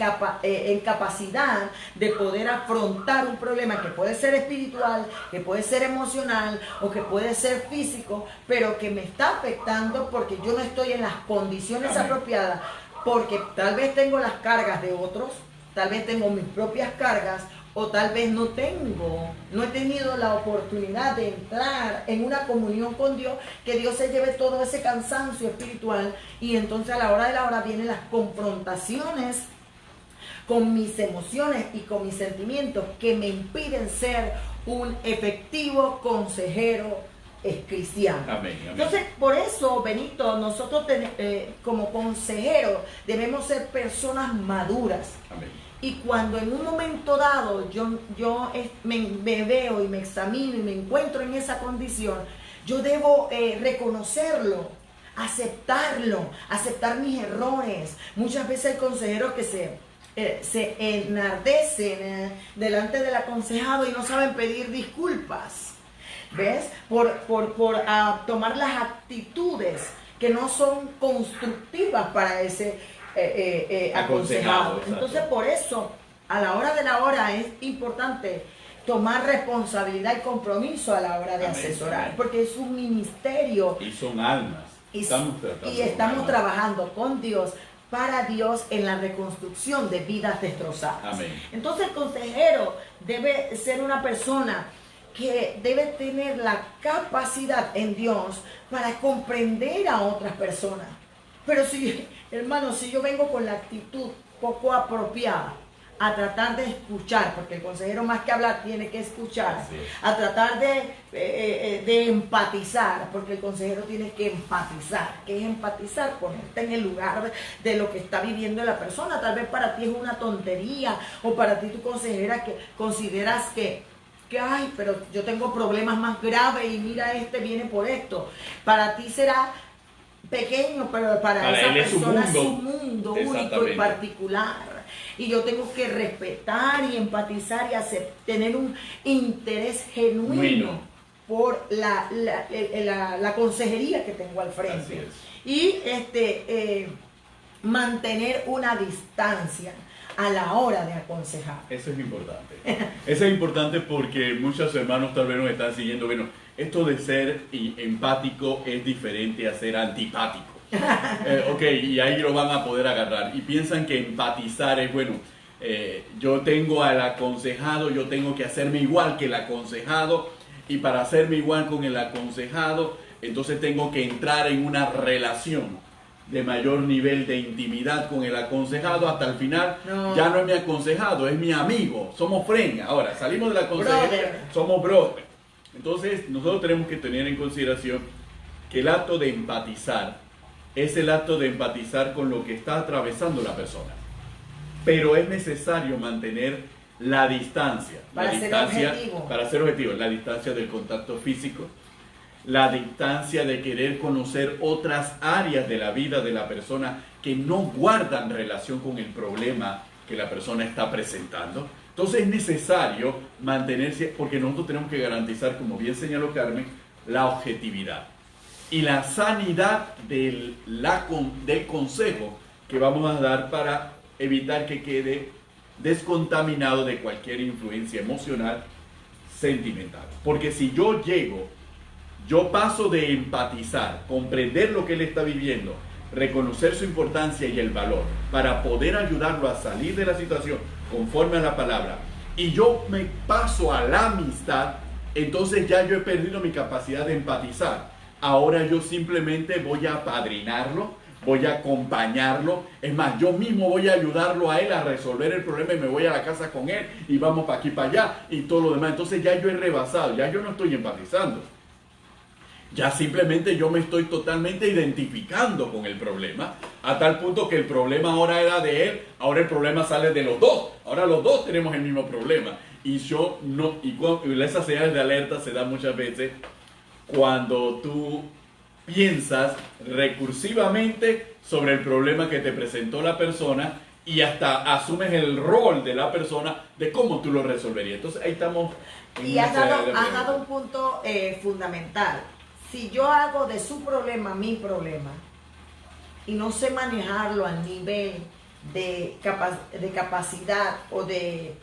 capacidad de poder afrontar un problema que puede ser espiritual, que puede ser emocional o que puede ser físico, pero que me está afectando porque yo no estoy en las condiciones Amén. apropiadas, porque tal vez tengo las cargas de otros, tal vez tengo mis propias cargas, o tal vez no he tenido la oportunidad de entrar en una comunión con Dios, que Dios se lleve todo ese cansancio espiritual, y entonces a la hora de la hora vienen las confrontaciones con mis emociones y con mis sentimientos que me impiden ser un efectivo consejero cristiano. Amén, amén. Entonces, por eso, Benito, nosotros como consejeros debemos ser personas maduras. Amén. Y cuando en un momento dado yo me veo y me examino y me encuentro en esa condición, yo debo reconocerlo, aceptar mis errores. Muchas veces hay consejeros que se enardecen delante del aconsejado y no saben pedir disculpas, ¿ves? Por tomar las actitudes que no son constructivas para ese aconsejado. Entonces, por eso, a la hora de la hora es importante tomar responsabilidad y compromiso a la hora de asesorar, porque es un ministerio. Y son almas. Estamos trabajando con Dios, para Dios, en la reconstrucción de vidas destrozadas. Amén. Entonces, el consejero debe ser una persona que debe tener la capacidad en Dios para comprender a otras personas. Pero hermano, si yo vengo con la actitud poco apropiada a tratar de escuchar, porque el consejero más que hablar tiene que escuchar, a tratar de empatizar, porque el consejero tiene que empatizar. ¿Qué es empatizar? Ponerte en el lugar de lo que está viviendo la persona. Tal vez para ti es una tontería, o para ti tu consejera que consideras que ay, pero yo tengo problemas más graves y mira, viene por esto. Para ti será pequeño, pero para esa persona es un mundo único y particular. Y yo tengo que respetar y empatizar y tener un interés genuino por la consejería que tengo al frente. Y mantener una distancia a la hora de aconsejar. Eso es importante. Eso es importante porque muchos hermanos tal vez nos están siguiendo. Bueno, esto de ser empático es diferente a ser antipático. Ok, y ahí lo van a poder agarrar. Y piensan que empatizar es, bueno, yo tengo al aconsejado, yo tengo que hacerme igual que el aconsejado. Y para hacerme igual con el aconsejado, entonces tengo que entrar en una relación de mayor nivel de intimidad con el aconsejado, hasta el final ya no es mi aconsejado, es mi amigo, somos friends. Ahora salimos de la consejería, somos brothers. Entonces nosotros tenemos que tener en consideración que el acto de empatizar es el acto de empatizar con lo que está atravesando la persona, pero es necesario mantener la distancia para ser objetivo, la distancia del contacto físico, la distancia de querer conocer otras áreas de la vida de la persona que no guardan relación con el problema que la persona está presentando. Entonces es necesario mantenerse, porque nosotros tenemos que garantizar, como bien señaló Carmen, la objetividad y la sanidad del consejo que vamos a dar para evitar que quede descontaminado de cualquier influencia emocional, sentimental. Porque si yo paso de empatizar, comprender lo que él está viviendo, reconocer su importancia y el valor para poder ayudarlo a salir de la situación conforme a la palabra, y yo me paso a la amistad, entonces ya yo he perdido mi capacidad de empatizar. Ahora yo simplemente voy a apadrinarlo, voy a acompañarlo, es más, yo mismo voy a ayudarlo a él a resolver el problema y me voy a la casa con él y vamos para aquí, para allá y todo lo demás. Entonces ya yo he rebasado, ya yo no estoy empatizando. Ya simplemente yo me estoy totalmente identificando con el problema, a tal punto que el problema ahora era de él, ahora el problema sale de los dos. Ahora los dos tenemos el mismo problema. Y yo no, y esas señales de alerta se dan muchas veces cuando tú piensas recursivamente sobre el problema que te presentó la persona y hasta asumes el rol de la persona de cómo tú lo resolverías. Entonces ahí estamos. Y has dado un punto fundamental. Si yo hago de su problema mi problema y no sé manejarlo al nivel de capacidad o de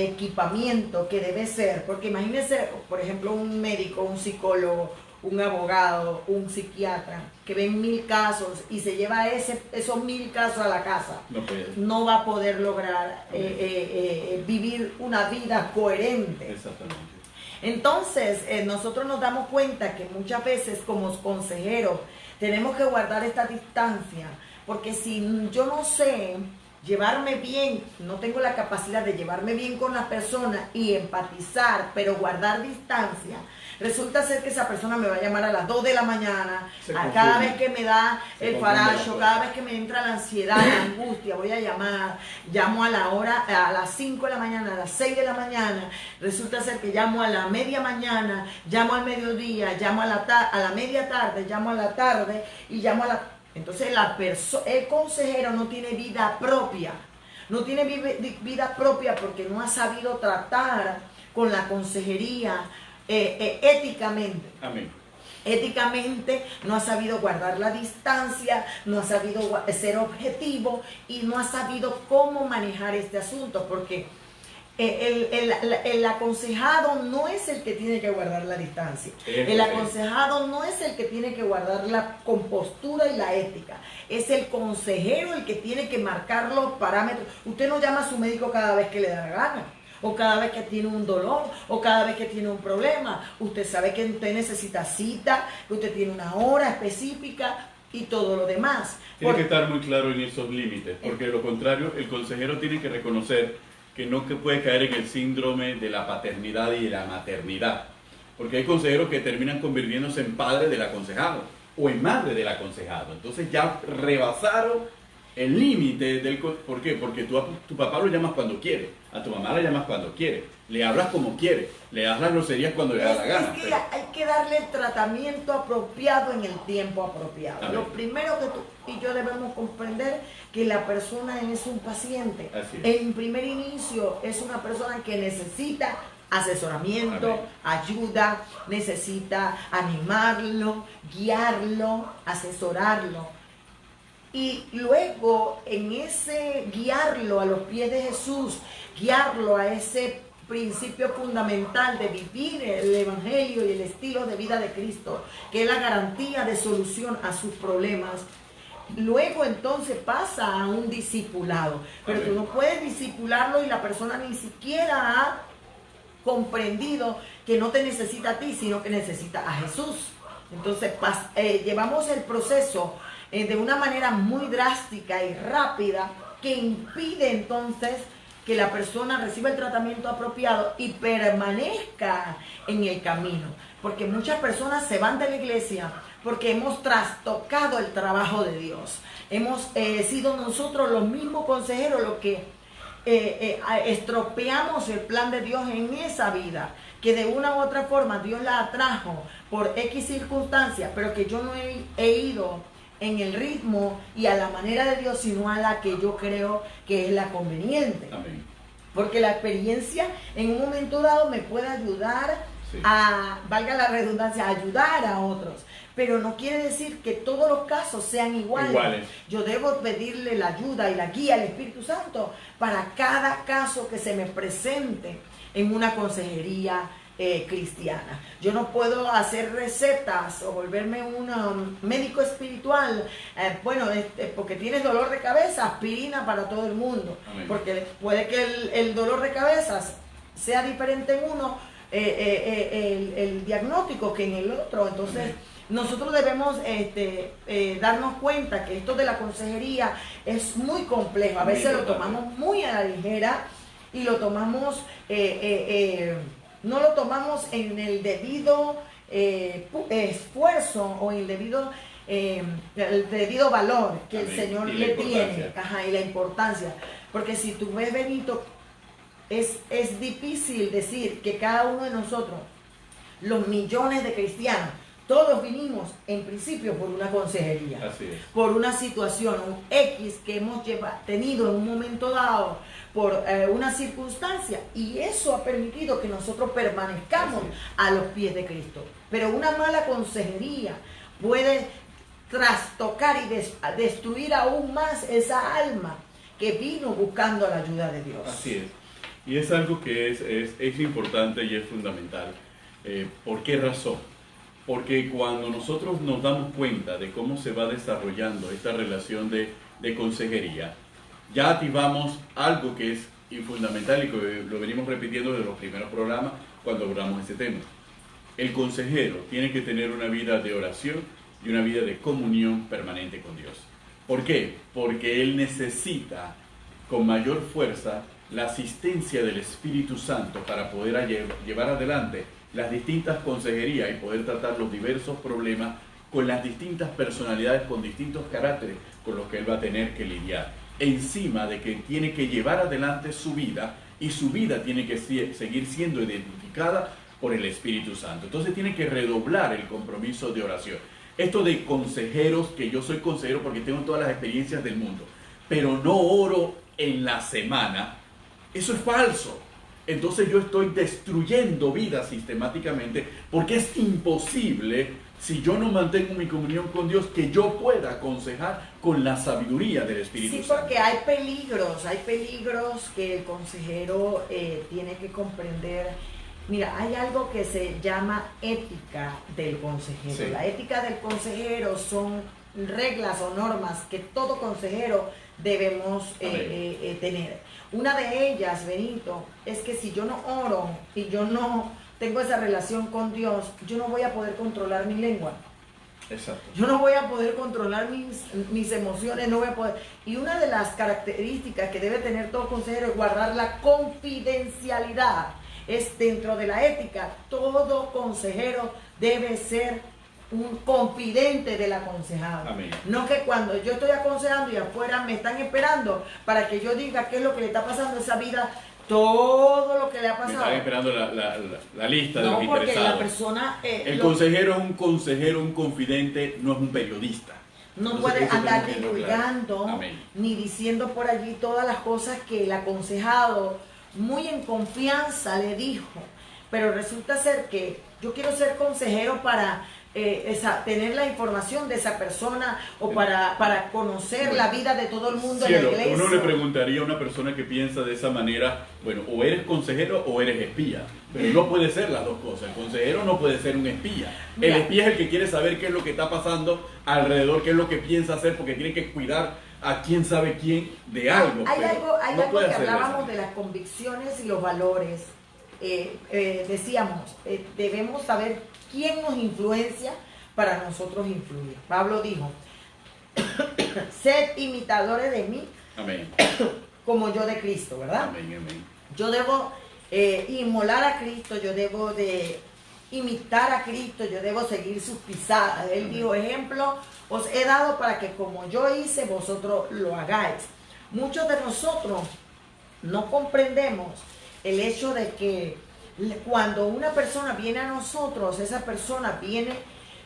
equipamiento que debe ser, porque imagínense, por ejemplo, un médico, un psicólogo, un abogado, un psiquiatra, que ven 1000 casos y se lleva esos 1000 casos a la casa, no va a poder lograr vivir una vida coherente. Exactamente. Entonces, nosotros nos damos cuenta que muchas veces como consejeros tenemos que guardar esta distancia, porque si yo no sé llevarme bien, no tengo la capacidad de llevarme bien con la persona y empatizar, pero guardar distancia, resulta ser que esa persona me va a llamar a las 2 de la mañana, cada vez que me da el faracho, cada vez que me entra la ansiedad, la angustia, voy a llamo a la hora, a las 5 de la mañana, a las 6 de la mañana, resulta ser que llamo a la media mañana, llamo al mediodía, llamo a la media tarde, llamo a la tarde y llamo a la... Entonces el consejero no tiene vida propia, no tiene vida propia porque no ha sabido tratar con la consejería éticamente. Amén. Éticamente no ha sabido guardar la distancia, no ha sabido ser objetivo y no ha sabido cómo manejar este asunto, porque el aconsejado no es el que tiene que guardar la distancia. El aconsejado no es el que tiene que guardar la compostura y la ética. Es el consejero el que tiene que marcar los parámetros. Usted no llama a su médico cada vez que le da la gana, o cada vez que tiene un dolor, o cada vez que tiene un problema. Usted sabe que usted necesita cita, que usted tiene una hora específica y todo lo demás. Tiene que estar muy claro en esos límites, porque de lo contrario, el consejero tiene que reconocer que no puede caer en el síndrome de la paternidad y de la maternidad. Porque hay consejeros que terminan convirtiéndose en padre del aconsejado o en madre del aconsejado. Entonces ya rebasaron el límite del... ¿Por qué? Porque tú a tu papá lo llamas cuando quiere, a tu mamá la llamas cuando quiere, le hablas como quiere, le das las groserías cuando le da la gana. Es que hay que darle el tratamiento apropiado en el tiempo apropiado. Lo primero que tú y yo debemos comprender que la persona es un paciente. En primer inicio es una persona que necesita asesoramiento, ayuda, necesita animarlo, guiarlo, asesorarlo. Y luego en ese guiarlo a los pies de Jesús, guiarlo a ese principio fundamental de vivir el evangelio y el estilo de vida de Cristo, que es la garantía de solución a sus problemas. Luego entonces pasa a un discipulado, pero tú no puedes discipularlo y la persona ni siquiera ha comprendido que no te necesita a ti, sino que necesita a Jesús. Entonces llevamos el proceso de una manera muy drástica y rápida que impide entonces que la persona reciba el tratamiento apropiado y permanezca en el camino. Porque muchas personas se van de la iglesia porque hemos trastocado el trabajo de Dios. Hemos sido nosotros los mismos consejeros los que estropeamos el plan de Dios en esa vida, que de una u otra forma Dios la atrajo por X circunstancias, pero que yo no he ido en el ritmo y a la manera de Dios, sino a la que yo creo que es la conveniente. Amén. Porque la experiencia en un momento dado me puede ayudar a, valga la redundancia, a ayudar a otros. pero no quiere decir que todos los casos sean iguales. Yo debo pedirle la ayuda y la guía al Espíritu Santo para cada caso que se me presente en una consejería cristiana. Yo no puedo hacer recetas o volverme un médico espiritual, porque tienes dolor de cabeza, aspirina para todo el mundo. Amén. Porque puede que el dolor de cabeza sea diferente en uno, el diagnóstico, que en el otro. Entonces, amén, nosotros debemos darnos cuenta que esto de la consejería es muy complejo. A veces lo tomamos muy a la ligera y lo tomamos no lo tomamos en el debido esfuerzo o el debido valor que el Señor le tiene. Ajá, y la importancia. Porque si tú ves, Benito, es difícil decir que cada uno de nosotros, los millones de cristianos, todos vinimos en principio por una consejería. Así es. Por una situación, un X que hemos tenido en un momento dado, por una circunstancia, y eso ha permitido que nosotros permanezcamos a los pies de Cristo. Pero una mala consejería puede trastocar y destruir aún más esa alma que vino buscando la ayuda de Dios. Así es. Y es algo que es importante y es fundamental. ¿Por qué razón? Porque cuando nosotros nos damos cuenta de cómo se va desarrollando esta relación de consejería, ya activamos algo que es fundamental y que lo venimos repitiendo desde los primeros programas cuando abordamos este tema. El consejero tiene que tener una vida de oración y una vida de comunión permanente con Dios. ¿Por qué? Porque él necesita con mayor fuerza la asistencia del Espíritu Santo para poder llevar adelante las distintas consejerías y poder tratar los diversos problemas con las distintas personalidades, con distintos caracteres con los que él va a tener que lidiar. Encima de que tiene que llevar adelante su vida, y su vida tiene que seguir siendo identificada por el Espíritu Santo. Entonces tiene que redoblar el compromiso de oración. Esto de consejeros, que yo soy consejero porque tengo todas las experiencias del mundo, pero no oro en la semana, eso es falso. Entonces yo estoy destruyendo vidas sistemáticamente, porque es imposible, si yo no mantengo mi comunión con Dios, que yo pueda aconsejar con la sabiduría del Espíritu Santo. Sí, porque hay peligros que el consejero tiene que comprender. Mira, hay algo que se llama ética del consejero. Sí. La ética del consejero son reglas o normas que todo consejero debemos tener. Una de ellas, Benito, es que si yo no oro y yo no tengo esa relación con Dios, yo no voy a poder controlar mi lengua. Exacto. Yo no voy a poder controlar mis emociones, no voy a poder. Y una de las características que debe tener todo consejero es guardar la confidencialidad. Es dentro de la ética, todo consejero debe ser un confidente del aconsejado. Amén. No que cuando yo estoy aconsejando y afuera me están esperando para que yo diga qué es lo que le está pasando a esa vida, todo lo que le ha pasado. Me están esperando la lista de los interesados. No, porque la persona... el consejero es un consejero, un confidente, no es un periodista. No puede andar divulgando, claro, ni diciendo por allí todas las cosas que el aconsejado muy en confianza le dijo. Pero resulta ser que yo quiero ser consejero para tener la información de esa persona o para conocer la vida de todo el mundo en la iglesia. Uno le preguntaría a una persona que piensa de esa manera, bueno, o eres consejero o eres espía, pero no puede ser las dos cosas. El consejero no puede ser un espía. El espía es el que quiere saber qué es lo que está pasando alrededor, qué es lo que piensa hacer, porque tiene que cuidar a quién sabe quién de algo. Hay algo que hablábamos de las convicciones y los valores. Decíamos, debemos saber quién nos influencia para nosotros influir. Pablo dijo, sed imitadores de mí, amén, como yo de Cristo, ¿verdad? Amén, amén. Yo debo inmolar a Cristo, yo debo de imitar a Cristo, yo debo seguir sus pisadas. Él dijo, ejemplo os he dado para que como yo hice, vosotros lo hagáis. Muchos de nosotros no comprendemos el hecho de que cuando una persona viene a nosotros, esa persona viene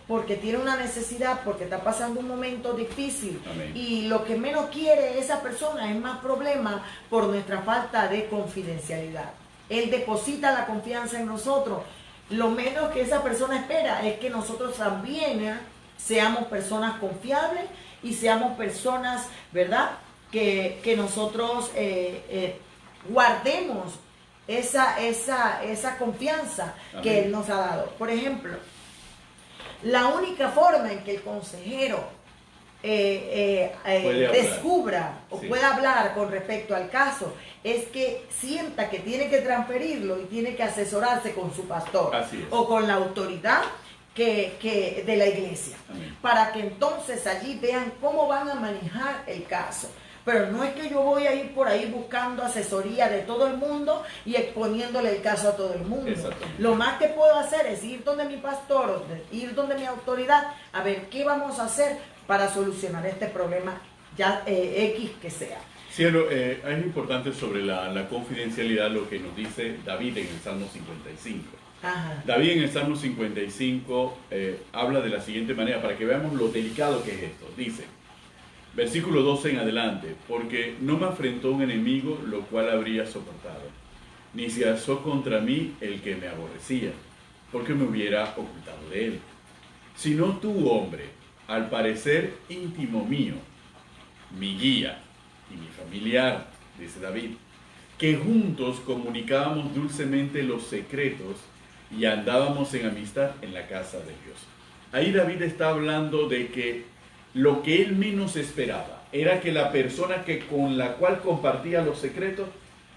porque tiene una necesidad, porque está pasando un momento difícil. Amén. Y lo que menos quiere esa persona es más problema por nuestra falta de confidencialidad. Él deposita la confianza en nosotros. Lo menos que esa persona espera es que nosotros también seamos personas confiables y seamos personas, ¿verdad? Que nosotros guardemos esa confianza que Él nos ha dado. Por ejemplo, la única forma en que el consejero descubra o pueda hablar con respecto al caso es que sienta que tiene que transferirlo y tiene que asesorarse con su pastor o con la autoridad de la iglesia. Amén. Para que entonces allí vean cómo van a manejar el caso. Pero no es que yo voy a ir por ahí buscando asesoría de todo el mundo y exponiéndole el caso a todo el mundo. Lo más que puedo hacer es ir donde mi pastor o ir donde mi autoridad a ver qué vamos a hacer para solucionar este problema ya X que sea. Cielo, es importante sobre la confidencialidad lo que nos dice David en el Salmo 55. Ajá. David en el Salmo 55 habla de la siguiente manera, para que veamos lo delicado que es esto. Dice, versículo 12 en adelante, porque no me afrentó un enemigo, lo cual habría soportado, ni se alzó contra mí el que me aborrecía, porque me hubiera ocultado de él. Sino tú, hombre, al parecer íntimo mío, mi guía y mi familiar, dice David, que juntos comunicábamos dulcemente los secretos y andábamos en amistad en la casa de Dios. Ahí David está hablando de que lo que él menos esperaba era que la persona con la cual compartía los secretos,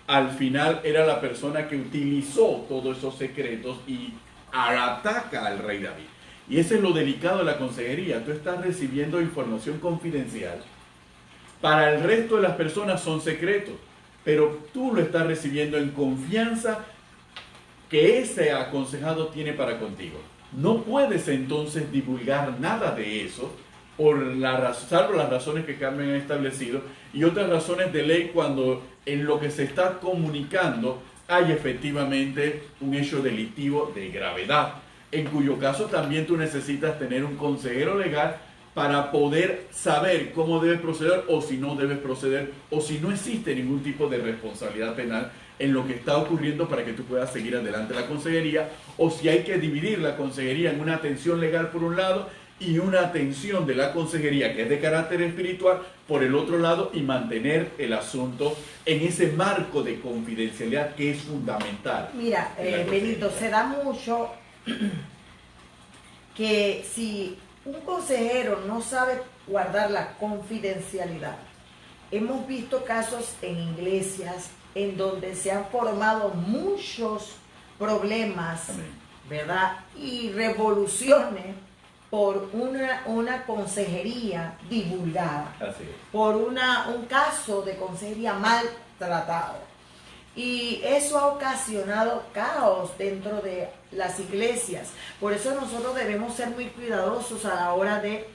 al final era la persona que utilizó todos esos secretos y ataca al rey David. Y ese es lo delicado de la consejería. Tú estás recibiendo información confidencial. Para el resto de las personas son secretos, pero tú lo estás recibiendo en confianza que ese aconsejado tiene para contigo. No puedes entonces divulgar nada de eso, salvo las razones que Carmen ha establecido y otras razones de ley cuando en lo que se está comunicando hay efectivamente un hecho delictivo de gravedad, en cuyo caso también tú necesitas tener un consejero legal para poder saber cómo debes proceder o si no debes proceder o si no existe ningún tipo de responsabilidad penal en lo que está ocurriendo para que tú puedas seguir adelante la consejería, o si hay que dividir la consejería en una atención legal por un lado y una atención de la consejería que es de carácter espiritual por el otro lado y mantener el asunto en ese marco de confidencialidad que es fundamental. Mira, Benito, se da mucho que si un consejero no sabe guardar la confidencialidad, hemos visto casos en iglesias en donde se han formado muchos problemas, amén, ¿verdad? Y revoluciones por una consejería divulgada, así es, por un caso de consejería mal tratado. Y eso ha ocasionado caos dentro de las iglesias. Por eso nosotros debemos ser muy cuidadosos a la hora de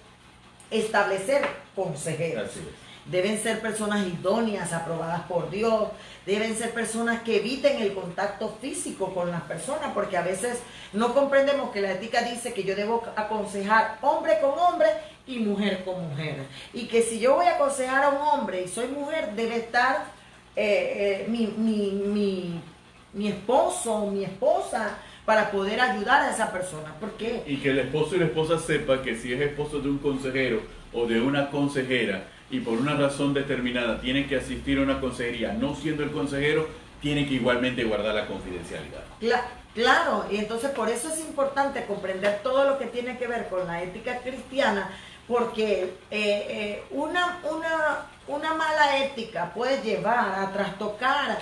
establecer consejeros. Así es. Deben ser personas idóneas, aprobadas por Dios. Deben ser personas que eviten el contacto físico con las personas, porque a veces no comprendemos que la ética dice que yo debo aconsejar hombre con hombre y mujer con mujer. Y que si yo voy a aconsejar a un hombre y soy mujer, debe estar mi esposo o mi esposa para poder ayudar a esa persona. ¿Por qué? Y que el esposo y la esposa sepa que si es esposo de un consejero o de una consejera y por una razón determinada tiene que asistir a una consejería, no siendo el consejero, tiene que igualmente guardar la confidencialidad. Claro, y entonces por eso es importante comprender todo lo que tiene que ver con la ética cristiana, porque una mala ética puede llevar a trastocar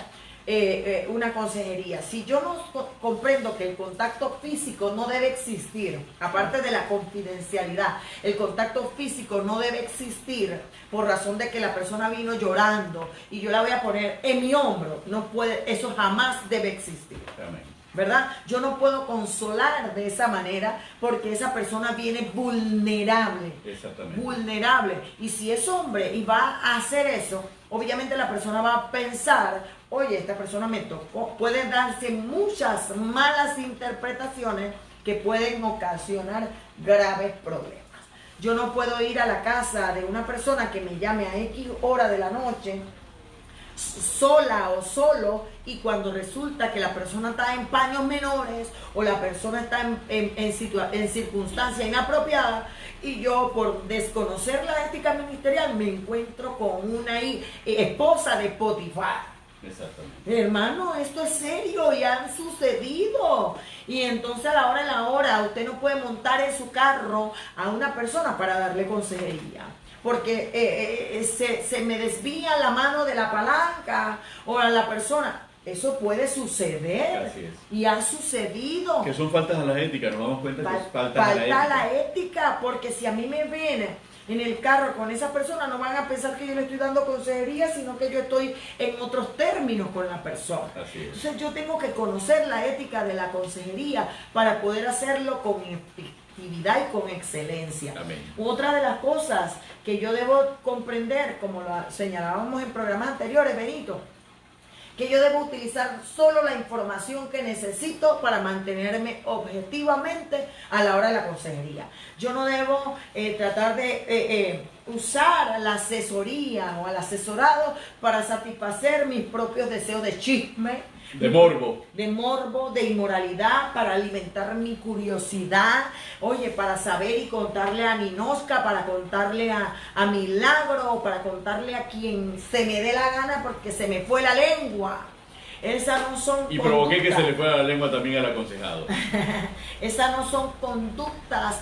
una consejería. Si yo no comprendo que el contacto físico no debe existir, aparte de la confidencialidad, el contacto físico no debe existir por razón de que la persona vino llorando y yo la voy a poner en mi hombro, no puede, eso jamás debe existir. Amén. ¿Verdad? Yo no puedo consolar de esa manera porque esa persona viene vulnerable. Exactamente. Vulnerable. Y si es hombre y va a hacer eso, obviamente la persona va a pensar, oye, esta persona me tocó. Pueden darse muchas malas interpretaciones que pueden ocasionar graves problemas. Yo no puedo ir a la casa de una persona que me llame a X hora de la noche, sola o solo, y cuando resulta que la persona está en paños menores o la persona está en circunstancia inapropiada Y yo, por desconocer la ética ministerial, me encuentro con una esposa de Potifar. Exactamente. Hermano, esto es serio y han sucedido. Y entonces a la hora de la hora usted no puede montar en su carro a una persona para darle consejería. Porque se me desvía la mano de la palanca o a la persona. Eso puede suceder. Así es. Y ha sucedido. Que son faltas a la ética, nos damos cuenta que es faltas a la Falta ética. la ética, porque si a mí me viene en el carro con esa persona, no van a pensar que yo le estoy dando consejería, sino que yo estoy en otros términos con la persona. Así es. Entonces yo tengo que conocer la ética de la consejería para poder hacerlo con efectividad y con excelencia. Amén. Otra de las cosas que yo debo comprender, como lo señalábamos en programas anteriores, Benito, que yo debo utilizar solo la información que necesito para mantenerme objetivamente a la hora de la consejería. Yo no debo tratar de usar la asesoría o al asesorado para satisfacer mis propios deseos de chisme, De morbo. de inmoralidad, para alimentar mi curiosidad, oye, para saber y contarle a Ninosca, para contarle a Milagro, para contarle a quien se me dé la gana porque se me fue la lengua. Esas no son Y provoqué que conductas. se le fuera la lengua también al aconsejado. Esas no son conductas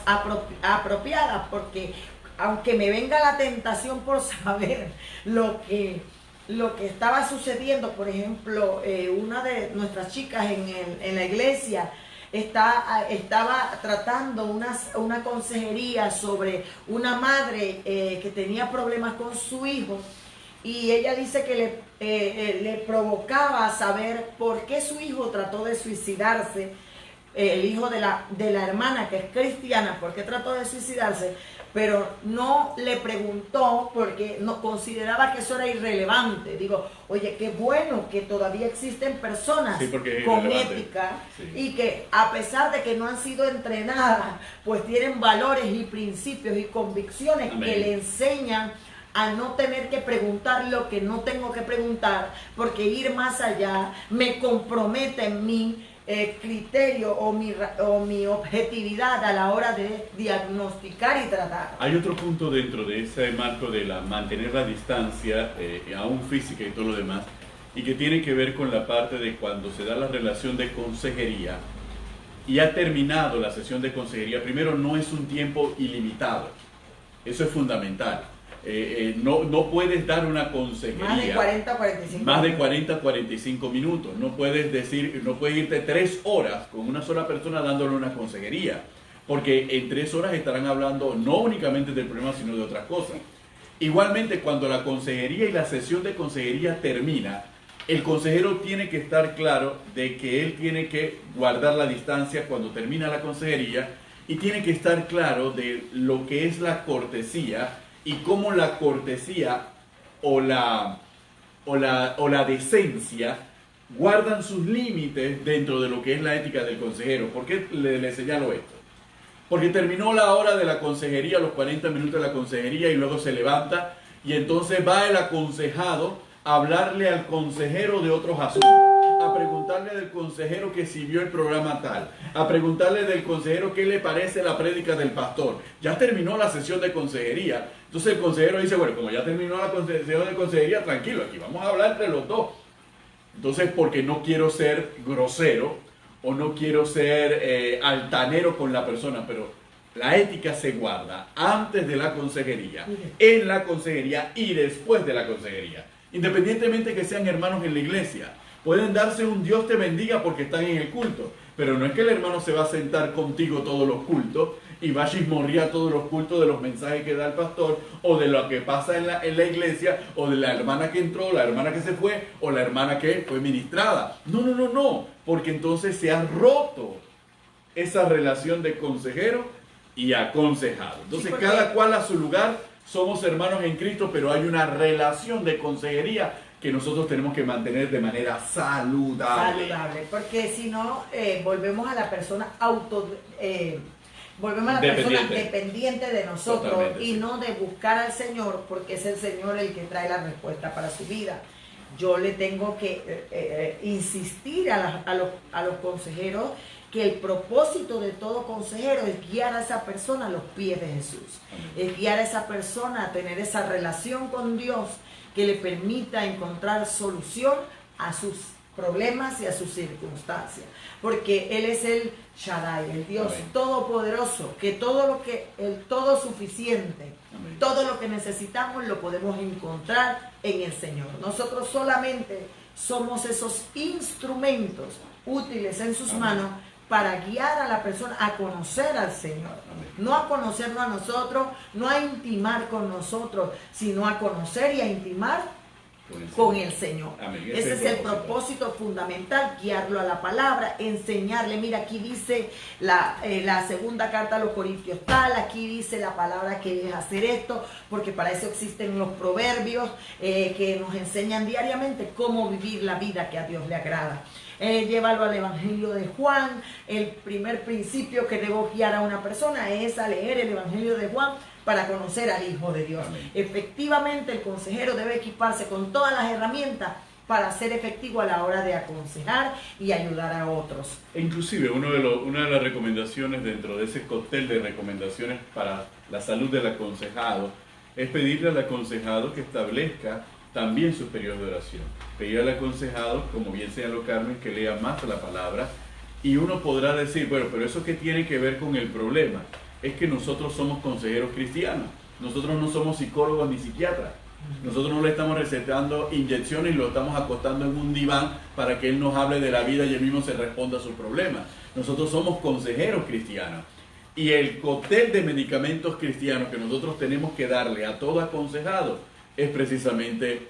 apropiadas, porque aunque me venga la tentación por saber lo que estaba sucediendo, por ejemplo, una de nuestras chicas en la iglesia estaba tratando una consejería sobre una madre que tenía problemas con su hijo, y ella dice que le provocaba saber por qué su hijo trató de suicidarse, el hijo de la hermana que es cristiana, por qué trató de suicidarse, pero no le preguntó porque no consideraba que eso era irrelevante. Digo, oye, qué bueno que todavía existen personas Sí, porque es con irrelevante. ética, Sí. y que a pesar de que no han sido entrenadas, pues tienen valores y principios y convicciones Amén. que le enseñan a no tener que preguntar lo que no tengo que preguntar, porque ir más allá me compromete en mi criterio o mi objetividad a la hora de diagnosticar y tratar. Hay otro punto dentro de ese marco de mantener la distancia, aún física y todo lo demás, y que tiene que ver con la parte de cuando se da la relación de consejería y ha terminado la sesión de consejería. Primero, no es un tiempo ilimitado, eso es fundamental. No puedes dar una consejería Más de 40 a 45 más de minutos. 40 a 45 minutos. No puedes irte 3 horas con una sola persona dándole una consejería, porque en 3 horas estarán hablando no únicamente del problema, sino de otras cosas. Igualmente, cuando la consejería y la sesión de consejería termina, el consejero tiene que estar claro de que él tiene que guardar la distancia cuando termina la consejería, y tiene que estar claro de lo que es la cortesía y cómo la cortesía o la decencia guardan sus límites dentro de lo que es la ética del consejero. ¿Por qué le señalo esto? Porque terminó la hora de la consejería, los 40 minutos de la consejería, y luego se levanta y entonces va el aconsejado a hablarle al consejero de otros asuntos, a preguntarle del consejero que si vio el programa tal, a preguntarle del consejero qué le parece la prédica del pastor. Ya terminó la sesión de consejería. Entonces el consejero dice, bueno, como ya terminó la sesión de consejería, tranquilo, aquí vamos a hablar entre los dos. Entonces, porque no quiero ser grosero o no quiero ser altanero con la persona, pero la ética se guarda antes de la consejería, en la consejería y después de la consejería. Independientemente que sean hermanos en la iglesia, pueden darse un Dios te bendiga porque están en el culto, pero no es que el hermano se va a sentar contigo todos los cultos y va a chismorrear todos los cultos de los mensajes que da el pastor, o de lo que pasa en la iglesia, o de la hermana que entró, la hermana que se fue, o la hermana que fue ministrada. No, porque entonces se ha roto esa relación de consejero y aconsejado. Entonces, Sí, porque cada cual a su lugar. Somos hermanos en Cristo, pero hay una relación de consejería que nosotros tenemos que mantener de manera saludable. Saludable, porque si no, volvemos a la persona volvemos a la persona dependiente de nosotros. Totalmente, y sí. no de buscar al Señor, porque es el Señor el que trae la respuesta para su vida. Yo le tengo que insistir a los consejeros que el propósito de todo consejero es guiar a esa persona a los pies de Jesús. Es guiar a esa persona a tener esa relación con Dios que le permita encontrar solución a sus problemas y a sus circunstancias. Porque Él es el Shaddai, el Dios todopoderoso, que el todo suficiente, todo lo que necesitamos lo podemos encontrar en el Señor. Nosotros solamente somos esos instrumentos útiles en sus manos para guiar a la persona a conocer al Señor. No a conocernos a nosotros, no a intimar con nosotros, sino a conocer y a intimar con el Señor. Ese es el propósito fundamental, guiarlo a la palabra, enseñarle. Mira, aquí dice la segunda carta a los Corintios tal, aquí dice la palabra que debes hacer esto, porque para eso existen los proverbios que nos enseñan diariamente cómo vivir la vida que a Dios le agrada. Llévalo al Evangelio de Juan. El primer principio que debo guiar a una persona es a leer el Evangelio de Juan para conocer al Hijo de Dios. Efectivamente, el consejero debe equiparse con todas las herramientas para ser efectivo a la hora de aconsejar y ayudar a otros. E inclusive, una de las recomendaciones dentro de ese cóctel de recomendaciones para la salud del aconsejado es pedirle al aconsejado que establezca también sus periodos de oración. Pedir al aconsejado, como bien señaló Carmen, que lea más la palabra, y uno podrá decir, bueno, pero eso ¿qué tiene que ver con el problema? Es que nosotros somos consejeros cristianos, nosotros no somos psicólogos ni psiquiatras, nosotros no le estamos recetando inyecciones y lo estamos acostando en un diván para que él nos hable de la vida y él mismo se responda a sus problemas. Nosotros somos consejeros cristianos, y el cóctel de medicamentos cristianos que nosotros tenemos que darle a todo aconsejado es precisamente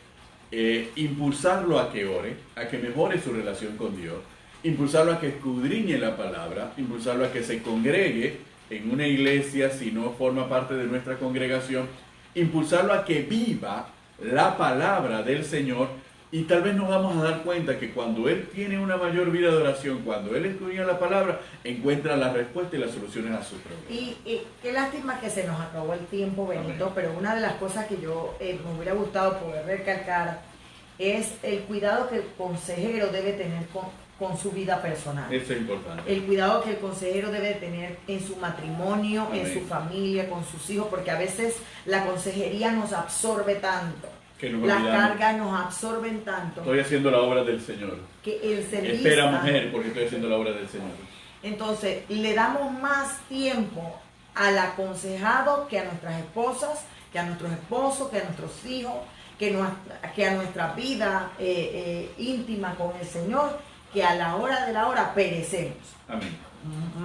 impulsarlo a que ore, a que mejore su relación con Dios, impulsarlo a que escudriñe la palabra, impulsarlo a que se congregue en una iglesia si no forma parte de nuestra congregación, impulsarlo a que viva la palabra del Señor, y tal vez nos vamos a dar cuenta que cuando él tiene una mayor vida de oración, cuando él escudriña la palabra, encuentra la respuesta y las soluciones a sus problemas. Y qué lástima que se nos acabó el tiempo, Benito, pero una de las cosas que yo me hubiera gustado poder recalcar es el cuidado que el consejero debe tener con su vida personal. Eso es importante. El cuidado que el consejero debe tener en su matrimonio, en su familia, con sus hijos, porque a veces la consejería nos absorbe tanto. Las cargas nos absorben tanto. Estoy haciendo la obra del Señor. Que el servicio. Espera, mujer, porque estoy haciendo la obra del Señor. Entonces, le damos más tiempo al aconsejado que a nuestras esposas, que a nuestros esposos, que a nuestros hijos, que a nuestra vida íntima con el Señor, que a la hora de la hora perecemos. Amén.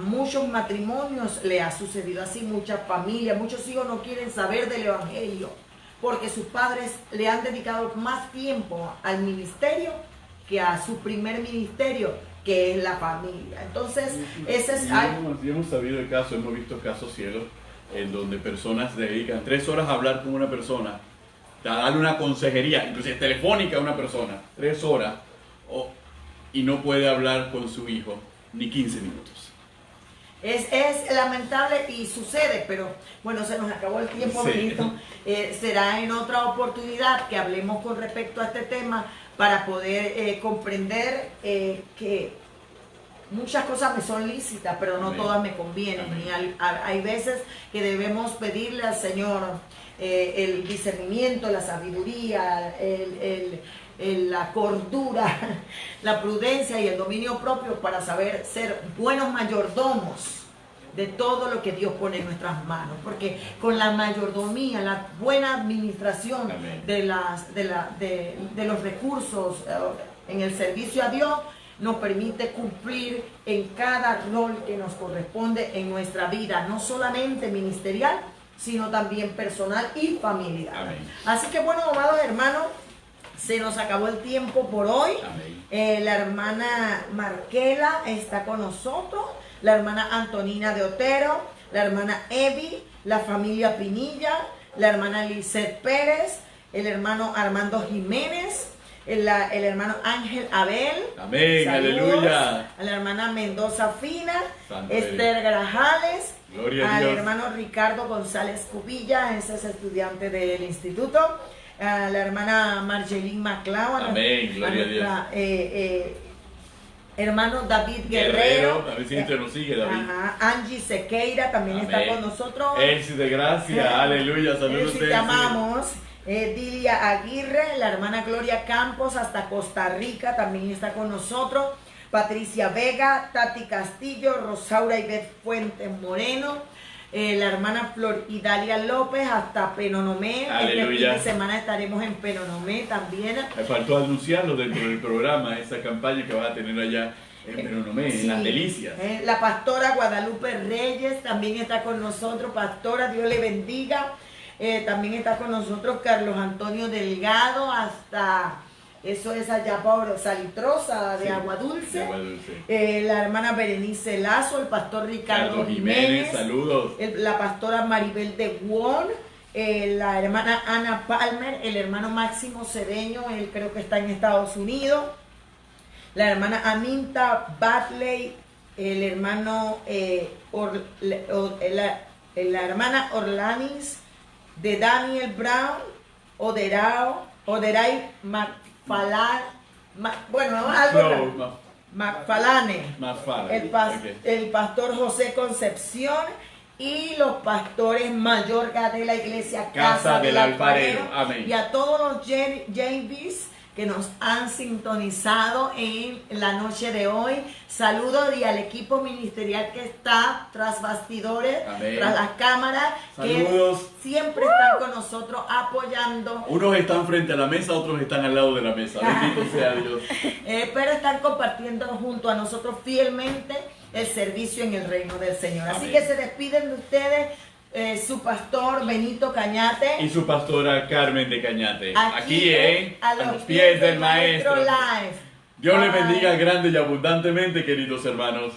Muchos matrimonios le ha sucedido así, muchas familias, muchos hijos no quieren saber del Evangelio, porque sus padres le han dedicado más tiempo al ministerio que a su primer ministerio, que es la familia. Entonces, ese es algo. Hemos sabido de casos, hemos visto casos, cielos, en donde personas dedican 3 horas a hablar con una persona, a darle una consejería, inclusive telefónica a una persona, 3 horas, y no puede hablar con su hijo ni 15 minutos. Es lamentable y sucede, pero bueno, se nos acabó el tiempo, sí. Benito. Será en otra oportunidad que hablemos con respecto a este tema para poder comprender que muchas cosas me son lícitas, pero no todas me convienen. Y hay veces que debemos pedirle al Señor el discernimiento, la sabiduría, la cordura, la prudencia y el dominio propio para saber ser buenos mayordomos de todo lo que Dios pone en nuestras manos, porque con la mayordomía, la buena administración de los recursos en el servicio a Dios nos permite cumplir en cada rol que nos corresponde en nuestra vida, no solamente ministerial, sino también personal y familiar. Amén. Así que bueno, amados hermanos, se nos acabó el tiempo por hoy. La hermana Marquela está con nosotros, la hermana Antonina de Otero, la hermana Evi, la familia Pinilla, la hermana Lisette Pérez, el hermano Armando Jiménez, el hermano Ángel Abel. Amén, saludos, aleluya. a la hermana Mendoza Fina, Santo Esther Grajales, Gloria a al Dios. hermano Ricardo González Cubilla, ese es estudiante del instituto, a la hermana Marjeline MacLeod, Amén, gloria a Dios. hermano David Guerrero. A ver si te nos sigue, David. Ajá. Angie Sequeira también Amén. está con nosotros. Elsie de Gracia, aleluya, saludos. Elsie, te amamos. Dilia Aguirre, la hermana Gloria Campos, hasta Costa Rica, también está con nosotros. Patricia Vega, Tati Castillo, Rosaura Ivette Fuentes Moreno, la hermana Flor Idalia López, hasta Penonomé. Aleluya. Este fin de semana estaremos en Penonomé también. Me faltó anunciarlo dentro del programa, esa campaña que vas a tener allá en Penonomé, Sí. en Las Delicias. La pastora Guadalupe Reyes también está con nosotros. Pastora, Dios le bendiga. También está con nosotros Carlos Antonio Delgado, hasta eso es allá por Salitrosa de Sí, Agua Dulce. de Agua Dulce. La hermana Berenice Lazo, el pastor Ricardo Jiménez, saludos. la pastora Maribel de Won, la hermana Ana Palmer, el hermano Máximo Cedeño, él creo que está en Estados Unidos, la hermana Aminta Batley, el hermano la hermana Orlanis de Daniel Brown, Oderay McFalane, McFalane, el pastor José Concepción y los pastores Mayorga de la iglesia Casa del Alfarero. Amén. Y a todos los JVs que nos han sintonizado en la noche de hoy. Saludos y al equipo ministerial que está tras bastidores, Amén. tras las cámaras, saludos, que siempre están con nosotros apoyando. Unos están frente a la mesa, otros están al lado de la mesa. Bendito sea Dios. Pero están compartiendo junto a nosotros fielmente el servicio en el reino del Señor. Así Amén. que se despiden de ustedes su pastor Benito Cañate Y su pastora Carmen de Cañate. Aquí en A los pies del Maestro. Live. Dios les Bye. bendiga grande y abundantemente, queridos hermanos.